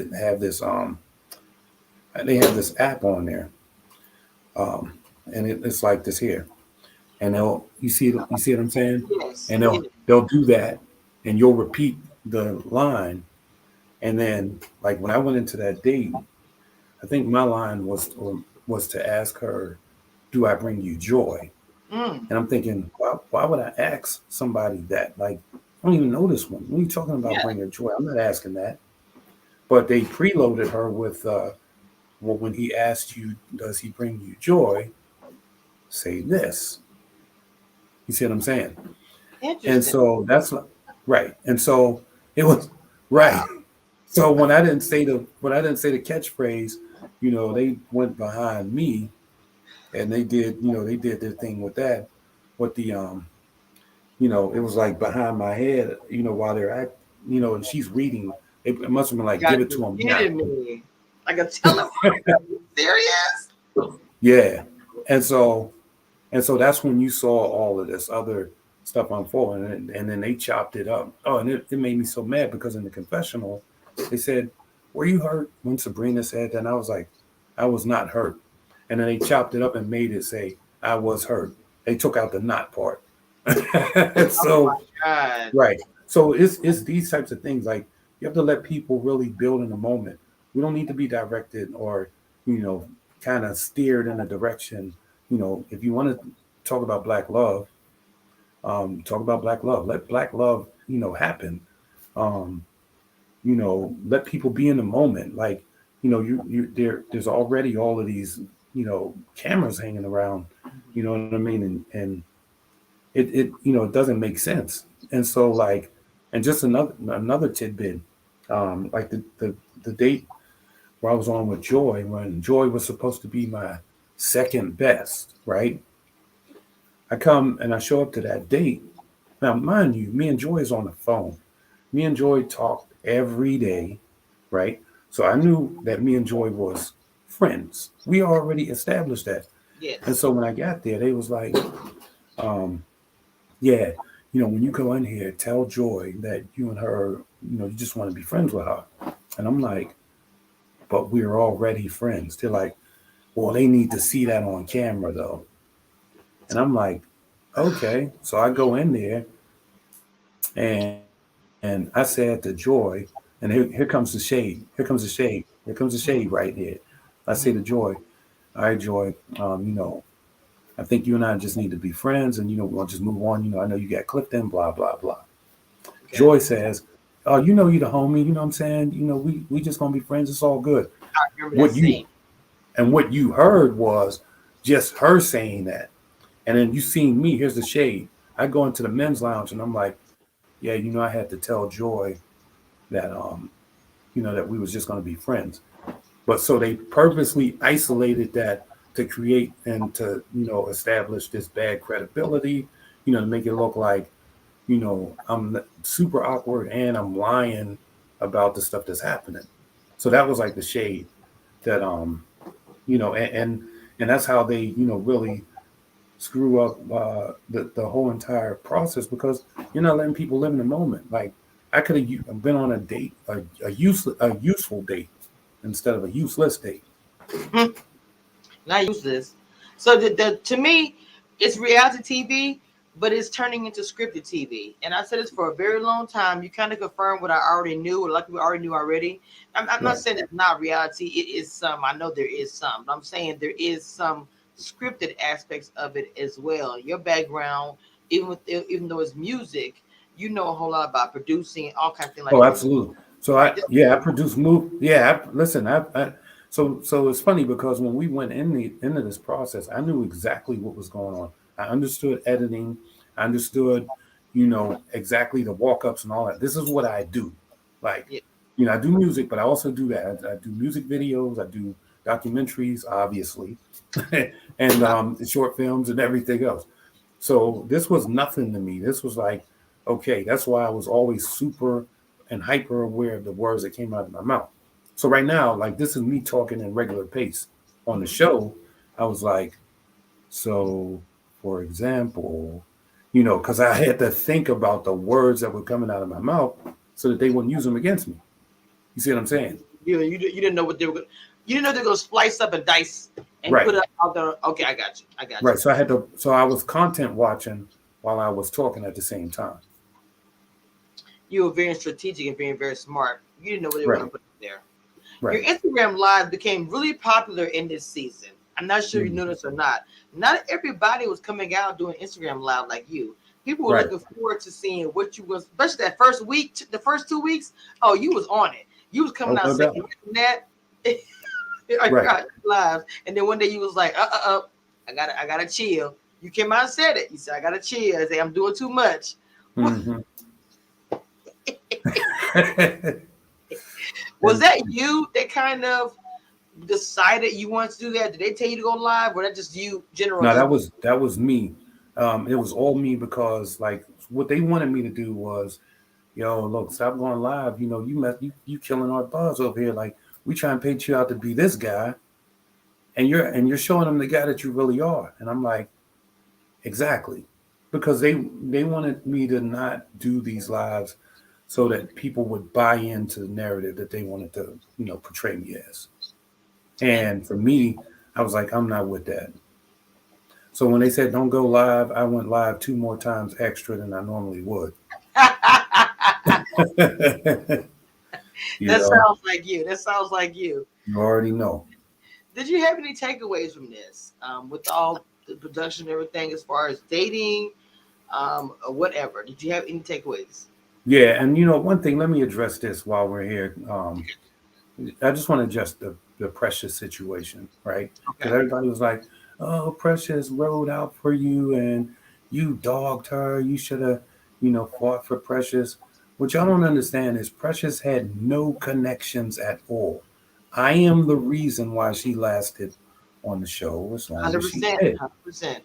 this app on there, um, and it's like this here, and they'll you see what I'm saying,
Yes.
and
Yeah.
they'll do that, and you'll repeat the line, and then like when I went into that date, I think my line was to ask her, "Do I bring you joy?"
Mm.
And I'm thinking, why would I ask somebody that? Like, I don't even know this one. What are you talking about
Yeah.
bringing joy? I'm not asking that. But they preloaded her with, well, when he asked you, does he bring you joy? Say this. You see what I'm saying? And
Interesting.
so that's right. And so it was right.
Wow.
So when I didn't say the catchphrase, they went behind me and they did their thing with that, with the it was like behind my head, while they're at, and she's reading. It must have been
You
like,
gotta
give it
be
to him now.
kidding me. Like a telephone. Serious?
Yeah. And so that's when you saw all of this other stuff unfold, and then they chopped it up. Oh, and it made me so mad because in the confessional, they said, "Were you hurt when Sabrina said that?" And I was like, "I was not hurt." And then they chopped it up and made it say, "I was hurt." They took out the not part.
Oh
So
my God.
right. So it's these types of things. Like you have to let people really build in the moment. We don't need to be directed or, you know, kind of steered in a direction. If you want to talk about black love, talk about black love. Let black love, happen. Um, let people be in the moment. Like, there's already all of these, cameras hanging around, you know what I mean? And it doesn't make sense. And so like, and just another tidbit, like the date where I was on with Joy, when Joy was supposed to be my second best, right? I come and I show up to that date. Now, mind you, me and Joy is on the phone. Me and Joy talked every day, right? So I knew that me and Joy was friends. We already established that. And
Yes.
so when I got there, they was like, um, yeah, when you go in here, tell Joy that you and her, you just want to be friends with her. And I'm like, but we're already friends. They're like, well, they need to see that on camera though. And I'm like, okay. So I go in there and I say to Joy, and here comes the shade. Here comes the shade. Here comes the shade right here. I say to Joy, all right, Joy, I think you and I just need to be friends and, we'll just move on. I know you got Clifton, blah, blah, blah.
Okay.
Joy says, oh, you the homie, you know what I'm saying? We just gonna be friends. It's all good.
I remember that
What you
scene.
what you heard was just her saying that. And then you seen me, here's the shade. I go into the men's lounge and I'm like, yeah, I had to tell Joy that that we was just gonna be friends. But so they purposely isolated that to create and to, establish this bad credibility, to make it look like, I'm super awkward and I'm lying about the stuff that's happening. So that was like the shade that and that's how they, really screw up the whole entire process because you're not letting people live in the moment. Like I could have been on a date, a useful date instead of a useless date.
Not useless. So to me, it's reality TV, but it's turning into scripted TV. And I said this for a very long time. You kind of confirm what I already knew, or like we already knew already. I'm not
Right.
saying it's not reality. It is some. I know there is some. But I'm saying there is some scripted aspects of it as well. Your background, even though it's music, you know a whole lot about producing all kinds of things like
Oh,
that.
absolutely. So
Like this.
I produce move. Yeah, listen, so it's funny because when we went into this process, I knew exactly what was going on. I understood editing. I understood, exactly the walk ups and all that. This is what I do. Like,
Yeah.
I do music, but I also do that. I do music videos. I do documentaries, obviously, and short films and everything else. So this was nothing to me. This was like, okay, that's why I was always super and hyper aware of the words that came out of my mouth. So right now, like this is me talking in regular pace. On the
Mhm.
show, I was like, so for example, because I had to think about the words that were coming out of my mouth so that they wouldn't use them against me. You see what I'm saying?
You didn't know what they were. You didn't know they're gonna splice up and dice and
Right.
put it out there. Okay, I got you. I got
Right.
you.
So I was content watching while I was talking at the same time.
You were very strategic and being very smart. You didn't know what they were gonna
Right.
put there. Your
Right.
Instagram live became really popular in this season. I'm not sure if you
Mhm.
noticed or not. Not everybody was coming out doing Instagram live like you. People were
Right.
looking forward to seeing what you was, especially that first week, the first 2 weeks. Oh, you was on it. You was coming
Oh,
out
no
saying
doubt.
that
Right.
live, and then one day you was like, I gotta chill. You came out and said it. You said I gotta chill. I say I'm doing too much.
Hmm.
Was
And
that you that kind of decided you wanted to do that? Did they tell you to go live, or that just you
no,
generally?
that was me. It was all me because like what they wanted me to do was, look, stop going live. You killing our buzz over here. Like we try and paint you out to be this guy, and you're showing them the guy that you really are. And I'm like, exactly, because they wanted me to not do these lives so that people would buy into the narrative that they wanted to, portray me as.
And
And for me, I was like, I'm not with that. So when they said don't go live, I went live two more times extra than I normally would. you
that
know,
sounds like you. That sounds like you.
you already know.
Did you have any takeaways from this? With all the production and everything, as far as dating, or whatever. Did you have any takeaways?
Yeah, and one thing, let me address this while we're here. I just want to address the Precious situation, right? Because
Okay.
everybody was like, "Oh, Precious rode out for you, and you dogged her. You should have, fought for Precious." What y'all don't understand is Precious had no connections at all. I am the reason why she lasted on the show as long
Hundred
as she
percent.
did.
100%.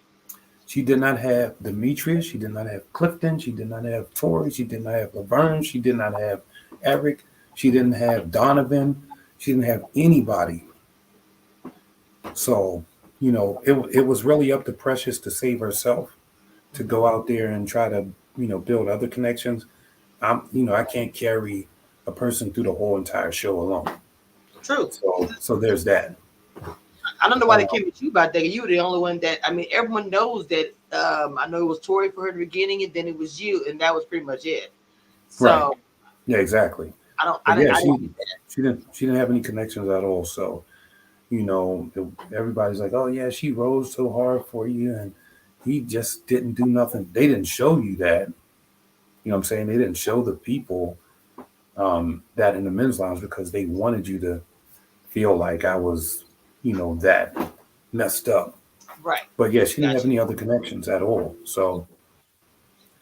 She did not have Demetrius. She did not have Clifton. She did not have Tori. She did not have Laverne. She did not have Eric. She didn't have Donovan. She didn't have anybody. So, it was really up to Precious to save herself, to go out there and try to, build other connections. I can't carry a person through the whole entire show alone.
True.
So there's that.
I don't know why they came at you about that. You were the only one that, I mean, everyone knows that. I know it was Tori for her at the beginning, and then it was you, and that was pretty much it. So
Right. Yeah, exactly.
I
But yeah,
didn't.
she didn't have any connections at all. So, everybody's like, oh yeah, she rose so hard for you, and he just didn't do nothing. They didn't show you that. You know what I'm saying? They didn't show the people that in the men's lounge because they wanted you to feel like I was, that messed up.
Right.
But yeah, she didn't have
Gotcha.
any other connections at all. So,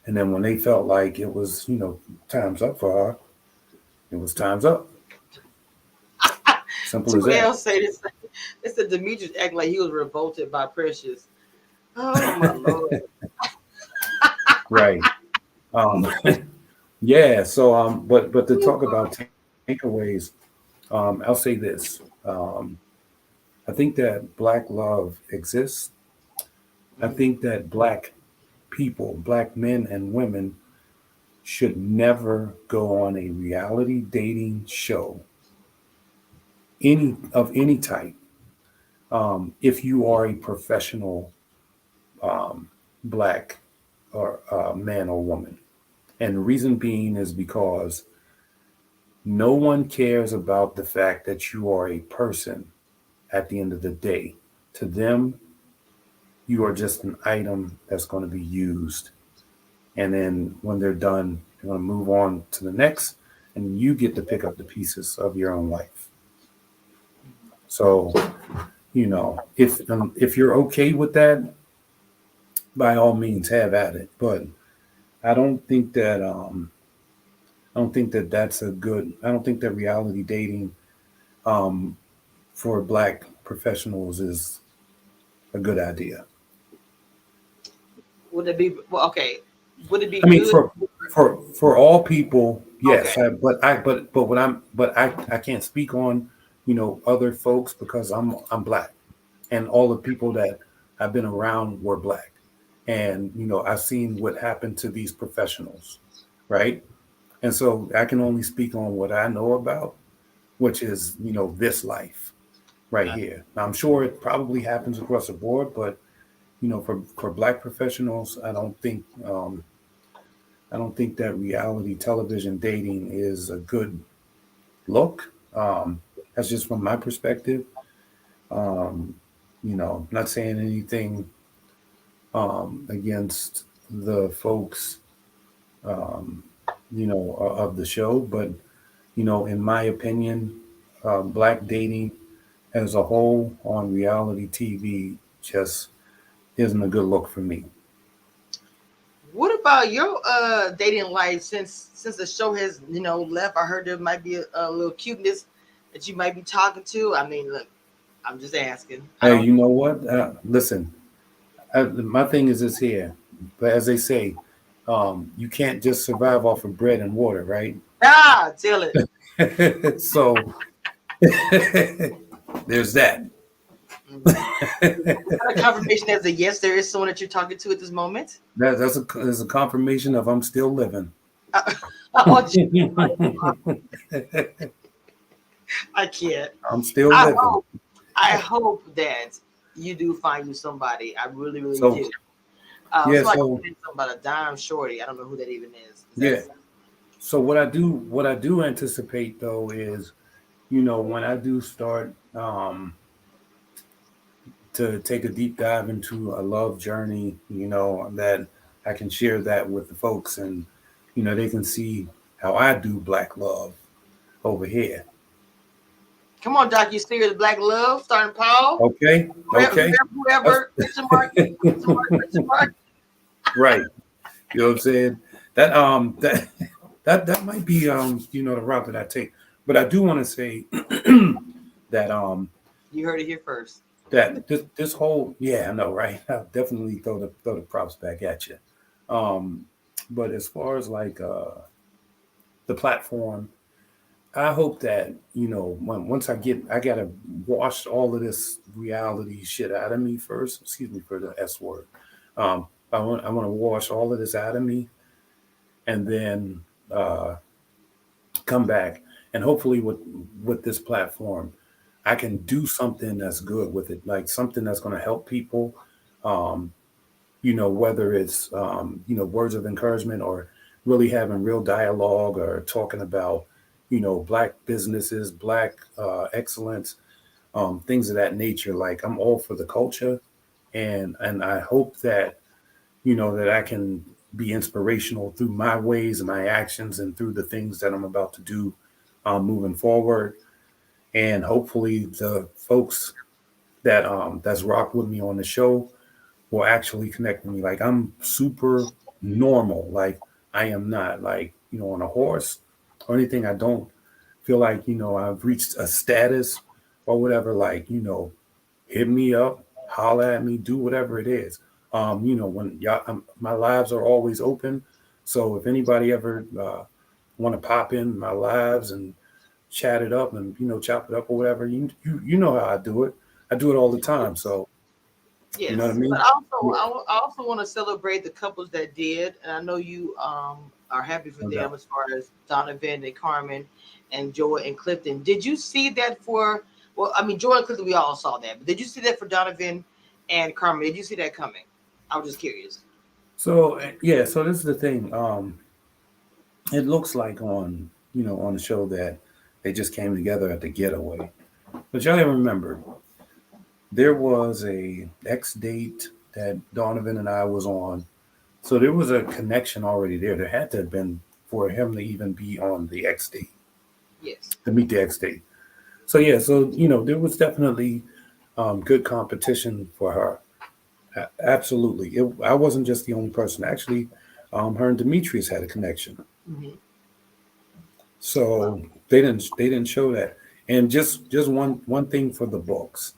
and then when they felt like it was, time's up for her, it was time's up. Simple as
Two
that.
else say this. It's the Demetrius act like he was revolted by Precious. Oh my lord.
Right. Um, yeah. So, but to talk about takeaways, I'll say this. I think that Black love exists. I
Mhm.
think that Black people, Black men and women, should never go on a reality dating show, any type. If you are a professional um, Black or man or woman, and the reason being is because no one cares about the fact that you are a person at the end of the day. To them, you are just an item that's going to be used. And then when they're done, they're going to move on to the next, and you get to pick up the pieces of your own life. So, if you're okay with that, by all means, have at it. But I don't think that that's a good. I don't think that reality dating um, for Black professionals is a good idea.
Would it be well, okay? Would it be
I mean,
good?
for all people,
Okay.
yes. But what I can't speak on other folks because I'm Black, and all the people that I've been around were Black, and I've seen what happened to these professionals, right? And so I can only speak on what I know about, which is this life right here. Now I'm sure it probably happens across the board, but for Black professionals, I don't think that reality television dating is a good look. That's just from my perspective. Um, not saying anything against the folks, um, of the show, but in my opinion, Black dating as a whole on reality TV just isn't a good look for me.
What about your dating life since the show has left? I heard there might be a little cuteness that you might be talking to. I mean, look, I'm just asking. I
Hey,
don't
you know what? Listen, my thing is this here, but as they say, you can't just survive off of bread and water, right?
tell it.
So there's that.
Mhm. Is that a confirmation as a yes? There is someone that you're talking to at this moment.
That's a confirmation of I'm still living.
Oh, I can't.
I'm still
I
living.
hope. I hope that you do find you somebody. I really, really
So
do.
yeah,
Somebody
so
said something about a dime shorty. I don't know who that even is. Is that
yeah. So what I do anticipate though is, when I do start to take a deep dive into a love journey, that I can share that with the folks, and they can see how I do Black love over here.
come on, Doc? You serious? Black love, starting Paul.
Okay,
Whoever,
okay, That's-
whoever, question mark, question mark, question mark.
right. You know what I'm saying? That that might be the route that I take. But I do want to say that
You heard it here first.
that this whole, yeah, I know, right? I'll definitely throw the props back at you. Um, but as far as like the platform, I hope that once I gotta wash all of this reality shit out of me first. Excuse me for the S word. I want to wash all of this out of me, and then uh, come back, and hopefully with this platform, I can do something that's good with it, like something that's going to help people. Um, whether it's words of encouragement, or really having real dialogue, or talking about black businesses, black excellence, things of that nature. Like, I'm all for the culture, and I hope that that I can be inspirational through my ways and my actions, and through the things that I'm about to do moving forward. And hopefully the folks that's rock with me on the show will actually connect with me. Like, I'm super normal. Like, I am not like, on a horse or anything. I don't feel like, I've reached a status or whatever. Like, hit me up, holler at me, do whatever it is. When y'all, my lives are always open. So if anybody ever want to pop in my lives and chat it up, and chop it up or whatever, you know how I do it. I do it all the time. So you know what I
Yes, but
mean?
also
Yeah,
I also want to celebrate the couples that did, and I know you are happy for
no
them
doubt.
as far as Donovan and Carmen and Joy and Clifton. Did you see that for? Well, I mean, Joy and Clifton, we all saw that, but did you see that for Donovan and Carmen? Did you see that coming? I was just curious.
So yeah, so this is the thing. It looks like on the show that they just came together at the getaway. But y'all gotta remember, there was a X date that Donovan and I was on. So there was a connection already there. There had to have been for him to even be on the X date,
Yes.
to meet the X date. So yeah, so there was definitely good competition for her. Absolutely, I wasn't just the only person. Actually, her and Demetrius had a connection.
Hmm.
So
Wow.
they didn't show that. And just one thing for the books.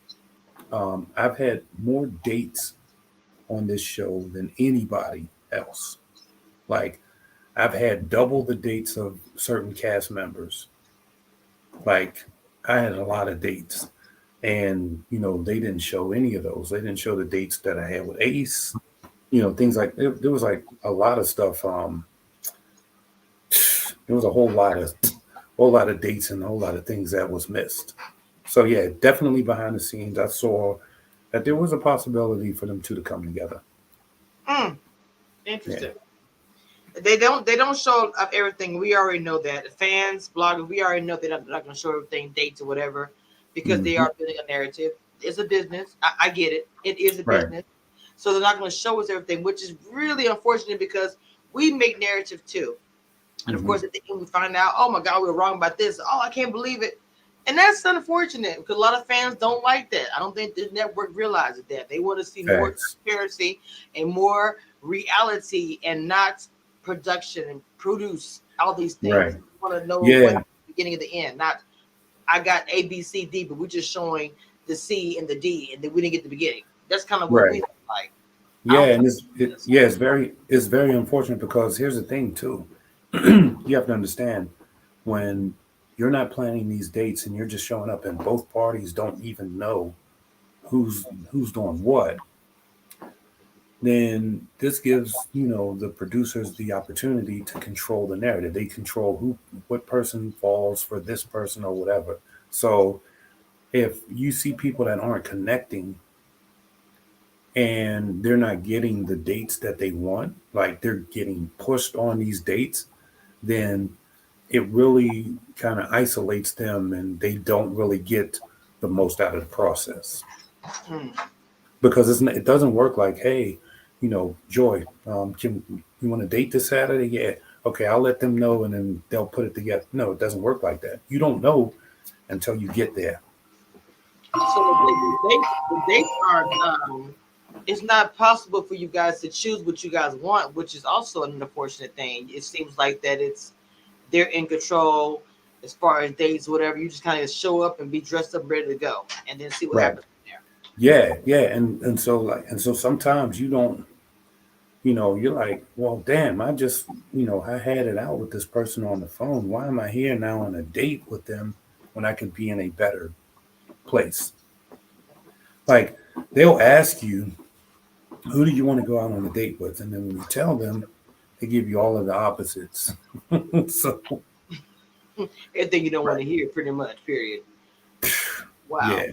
I've had more dates on this show than anybody else. Like, I've had double the dates of certain cast members. Like, I had a lot of dates, and they didn't show any of those. They didn't show the dates that I had with Ace. Things like there was like a lot of stuff. There was a whole lot of dates and a whole lot of things that was missed. So yeah, definitely behind the scenes, I saw that there was a possibility for them two to come together.
Mm,
Yeah.
interesting. They don't show up everything. We already know that. The fans, bloggers, we already know they're not going to show everything, dates or whatever, because they
Hmm.
are building a narrative. It's a business. I get it. It is a
Right.
business. So they're not going to show us everything, which is really unfortunate because we make narrative too. And of
Hmm.
course, at the end, we find out, oh my God, we were wrong about this. Oh, I can't believe it. And that's unfortunate because a lot of fans don't like that. I don't think the network realizes that. They want to see more
Facts.
transparency and more reality and not production and produce all these things.
Right.
They want to know what
Yeah.
the beginning of the end, not I got A, B, C, D, but we're just showing the C and the D and then we didn't get the beginning. That's kind of what we
Right.
like. I
Yeah,
don't
and
think this.
yeah, it's very unfortunate, because here's the thing too. You have to understand, when you're not planning these dates and you're just showing up, and both parties don't even know who's doing what, then this gives the producers the opportunity to control the narrative. They control what person falls for this person or whatever. So if you see people that aren't connecting, and they're not getting the dates that they want, like they're getting pushed on these dates, then it really kind of isolates them, and they don't really get the most out of the process.
Mm.
Because it doesn't work like, hey, Joy, can you want to date this Saturday? Yeah. Okay, I'll let them know, and then they'll put it together. No, it doesn't work like that. You don't know until you get there.
So the dates are it's not possible for you guys to choose what you guys want, which is also an unfortunate thing. It seems like that they're in control as far as dates, whatever. You just kind of show up and be dressed up, ready to go, and then see what
Right.
happens from there.
yeah, and so sometimes you don't, you're like, well, damn, I just, I had it out with this person on the phone. Why am I here now on a date with them when I can be in a better place? Like, they'll ask you, who do you want to go out on a date with? And then when you tell them, they give you all of the opposites. So,
Everything you don't want
right.
to hear, pretty much. Period. Wow.
Yeah,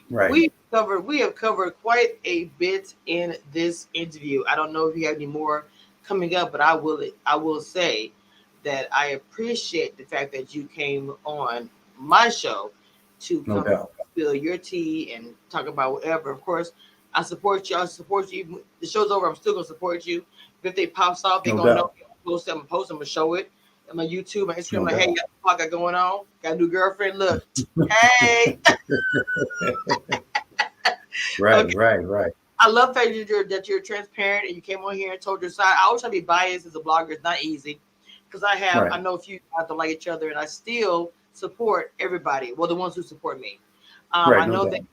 right.
We have covered quite a bit in this interview. I don't know if you have any more coming up, but I will say that I appreciate the fact that you came on my show to
No
come
doubt.
spill your tea and talk about whatever. Of course, I support you. I support you. Even the show's over, I'm still gonna support you. If they pops off, they
No
gonna know.
doubt.
I'm gonna post. I'm gonna show it on my YouTube, my Instagram.
No
Like, hey,
doubt.
what got going on? Got a new girlfriend. Look, hey.
Right,
Okay.
right, right.
I love that you're transparent and you came on here and told your side. I always try to be biased as a blogger. It's not easy because I
Right,
know a few guys don't like each other, and I still support everybody. Well, the ones who support me. I
right. No
know that.
doubt.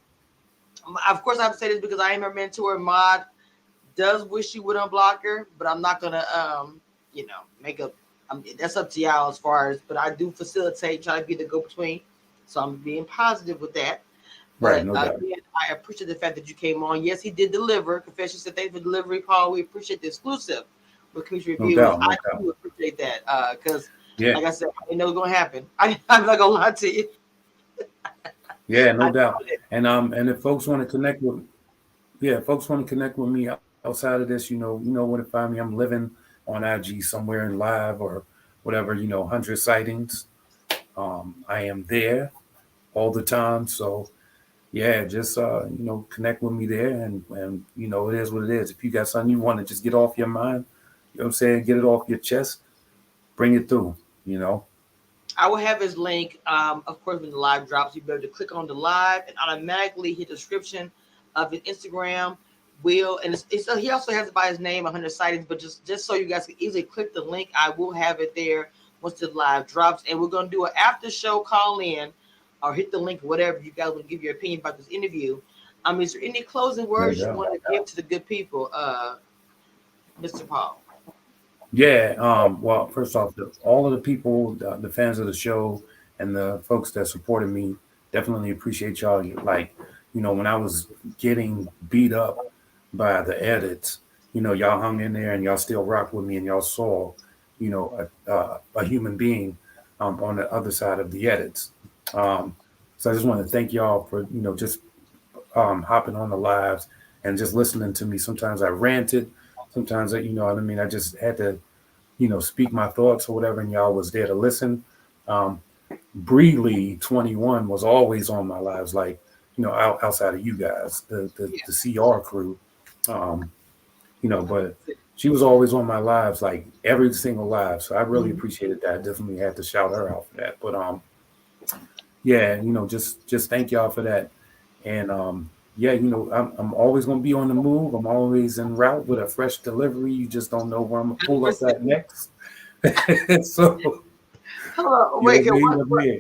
Of course, I have to say this because I am her mentor. Mod does wish you would unblock her, but I'm not gonna make a. That's up to y'all as far as. But I do facilitate, try to be the go between. So I'm being positive with that.
Right,
But
no doubt.
again, I appreciate the fact that you came on. Yes, he did deliver. Confession said thanks for delivery, Paul. We appreciate the exclusive with Community
No
Reviews.
doubt.
I
No doubt.
do appreciate that because,
Yeah,
like I said, I know it's gonna happen. I'm not gonna lie to you.
yeah, no
I
doubt.
know it.
And if folks want to connect with, yeah, if folks want to connect with me outside of this, you know where to find me. I'm living on IG somewhere in live or whatever, 100 sightings. I am there all the time. So yeah, just connect with me there, and it is what it is. If you got something you want to just get off your mind, you know what I'm saying, get it off your chest, bring it through. You know,
I will have his link. Of course, when the live drops, you'll be able to click on the live and automatically hit the description of his Instagram. Will and he also has it by his name, 100 sightings. But just so you guys can easily click the link, I will have it there once the live drops. And we're gonna do an after show call in, or hit the link, whatever you guys want to give your opinion about this interview. Is there any closing
no
words you
doubt.
want to give to the good people, Mr. Paul?
Yeah. Well, first off, all of the people, the fans of the show, and the folks that supported me, definitely appreciate y'all. Like, when I was getting beat up by the edits, y'all hung in there and y'all still rock with me, and y'all saw, a human being on the other side of the edits. Um, so I just want to thank y'all for just hopping on the lives and just listening to me. Sometimes I ranted, sometimes what I mean. I just had to speak my thoughts or whatever, and y'all was there to listen. Um, Breely 21 was always on my lives, like outside of you guys, the CR crew. Um, but she was always on my lives, like every single live. So I really
Mhm.
appreciated that. Definitely had to shout her out for that. But yeah, just thank y'all for that. And yeah, I'm always gonna be on the move. I'm always en route with a fresh delivery. You just don't know where I'm gonna pull up
100%.
at next. So
Hello,
you know
wait,
what I mean? I'm
what
here.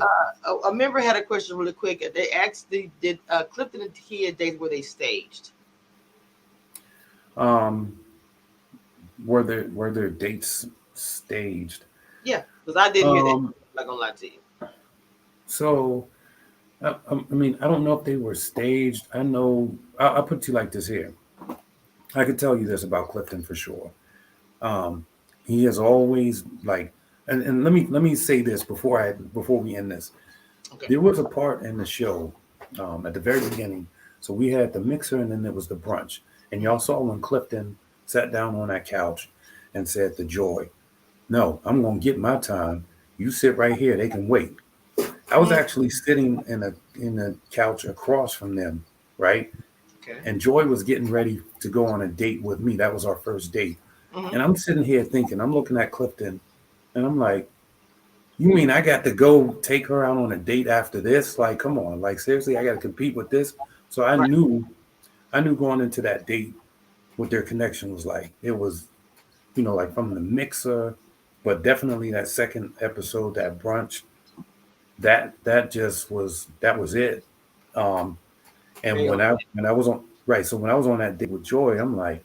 a member had a question really quick. They asked, did Clifton and Takia days were they staged?
Um, were there dates staged?
Yeah, because I did hear that.
Um,
I'm not gonna lie to you.
so I mean, I don't know if they were staged. I know I'll put it to you like this here. I could tell you this about Clifton for sure. Um, he has always like, and let me say this before we end this.
Okay.
There was a part in the show at the very beginning. So we had the mixer, and then there was the brunch. And y'all saw when Clifton sat down on that couch and said to Joy, "No, I'm gonna get my time. You sit right here. They can wait." I was
Mm,
actually sitting in a couch across from them, right?
okay.
And Joy was getting ready to go on a date with me. That was our first date.
Hmm.
And I'm sitting here thinking, I'm looking at Clifton, and I'm like, "You mean I got to go take her out on a date after this? Like, come on, like seriously, I got to compete with this." So
Right.
I knew going into that date what their connection was like. It was, like from the mixer, but definitely that second episode, that brunch, that just was that was it. Um, And when I was on right, so when I was on that date with Joy, I'm like,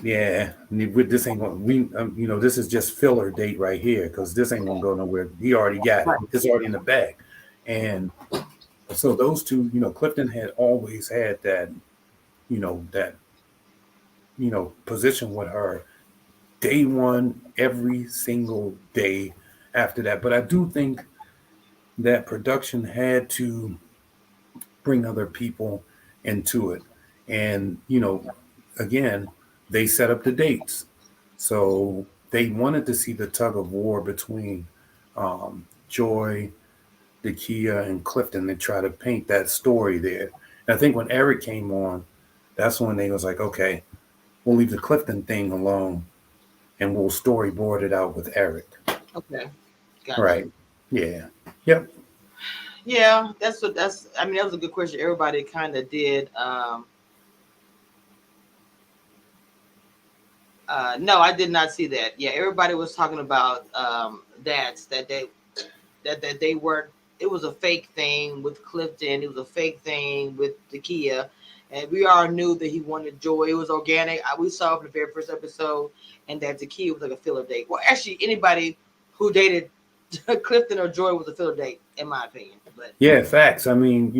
yeah, this ain't gonna this is just filler date right here because this ain't gonna go nowhere. He already got it.
Right.
It's already in the bag. And so those two, Clifton had always had that position with her day one, every single day after that. But I do think that production had to bring other people into it. And, again, they set up the dates. So they wanted to see the tug of war between Joy, Zakiyah, and Clifton. They try to paint that story there. And I think when Eric came on, that's when they was like, okay, we'll leave the Clifton thing alone and we'll storyboard it out with Eric.
Okay. Got
Right.
you.
Yeah. Yep.
Yeah, that's. I mean, that was a good question. Everybody kind of did. No, I did not see that. Yeah, everybody was talking about that they weren't. It was a fake thing with Clifton. It was a fake thing with Zakiyah, and we all knew that he wanted Joy. It was organic. We saw it in the very first episode, and that Zakiyah was like a filler date. Well, actually, anybody who dated Clifton or Joy was a filler date, in my opinion. But
Yeah, facts. I mean,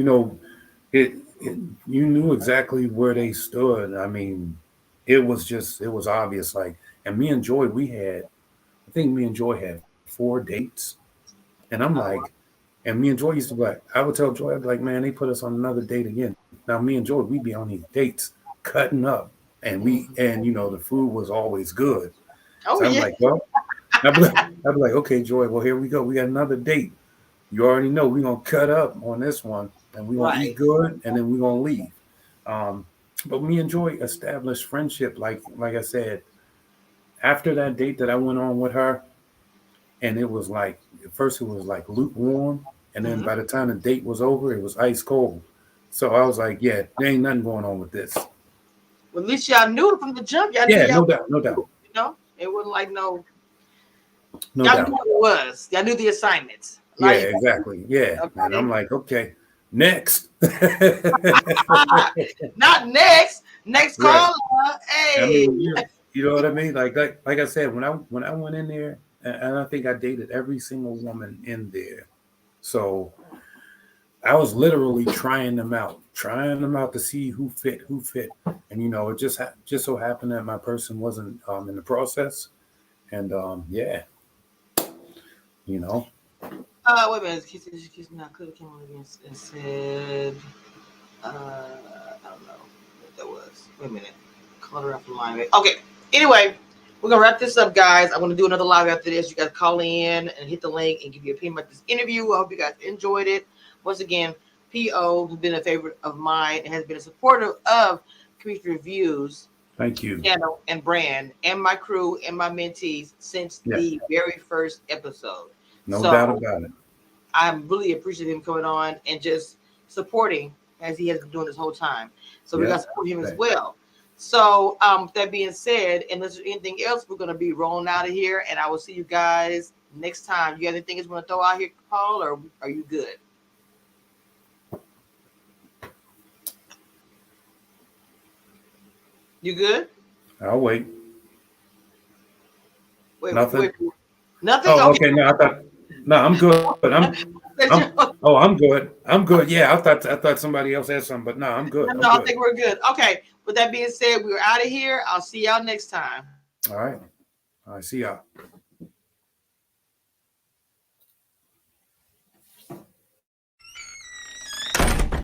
it you knew exactly where they stood. I mean, it was obvious. Like, and me and Joy, I think me and Joy had 4 dates, and I'm like,
uh,
and me and Joy used to be like, I would tell Joy, I'd be like, man, they put us on another date again. Now, me and Joy, we'd be on these dates, cutting up, and the food was always good.
oh
So I'm
yeah,
like, well, I'd be like, okay, Joy, well, here we go. We got another date. You already know we're gonna cut up on this one, and we're gonna eat
right.
good, and then we're gonna leave. Um, but me and Joy established friendship, like I said, after that date that I went on with her, and it was like at first it was like lukewarm, and then
Mm-hmm.
by the time the date was over, it was ice cold. So I was like, yeah, there ain't nothing going on with this.
Well, at least y'all knew from the jump. Y'all knew
Yeah,
y'all
no doubt, no doubt,
knew, it wasn't like no.
no
Y'all knew
doubt.
what it was. Y'all knew the assignments.
Yeah,
Like,
exactly. Yeah, and
okay.
I'm like, okay, next.
Not next. Next
Right.
caller.
I
Hey.
mean, you know what I mean? Like I said, when I went in there, and I think I dated every single woman in there. So I was literally trying them out to see who fit. And it just so happened that my person wasn't in the process. And yeah, you know,
Wait a minute. She's not clear. Came on again and said, I don't know what that was. Wait a minute. Call her off the line. Okay. Anyway, we're gonna wrap this up, guys. I'm gonna do another live after this. You guys call in and hit the link and give your opinion about this interview. I hope you guys enjoyed it. Once again, PO has been a favorite of mine and has been a supporter of Community Reviews
thank you.
channel and brand and my crew and my mentees since
Yeah,
the very first episode.
no doubt
So
about it.
I'm really appreciative of him coming on and just supporting as he has been doing this whole time. So we got
Yeah,
to support him as
thanks.
well. So with that being said, unless there's anything else, we're gonna be rolling out of here, and I will see you guys next time. You got anything you want to throw out here, Paul, or are you good? You good?
I'll wait.
Wait.
Nothing.
Nothing.
Oh,
Okay.
okay. No, I'm good. Oh, I'm good. I'm good. Yeah, I thought somebody else had something, but no, I'm good. I'm
No, I
good.
think we're good. Okay. With that being said, we're out of here. I'll see y'all next time.
All right. I see y'all.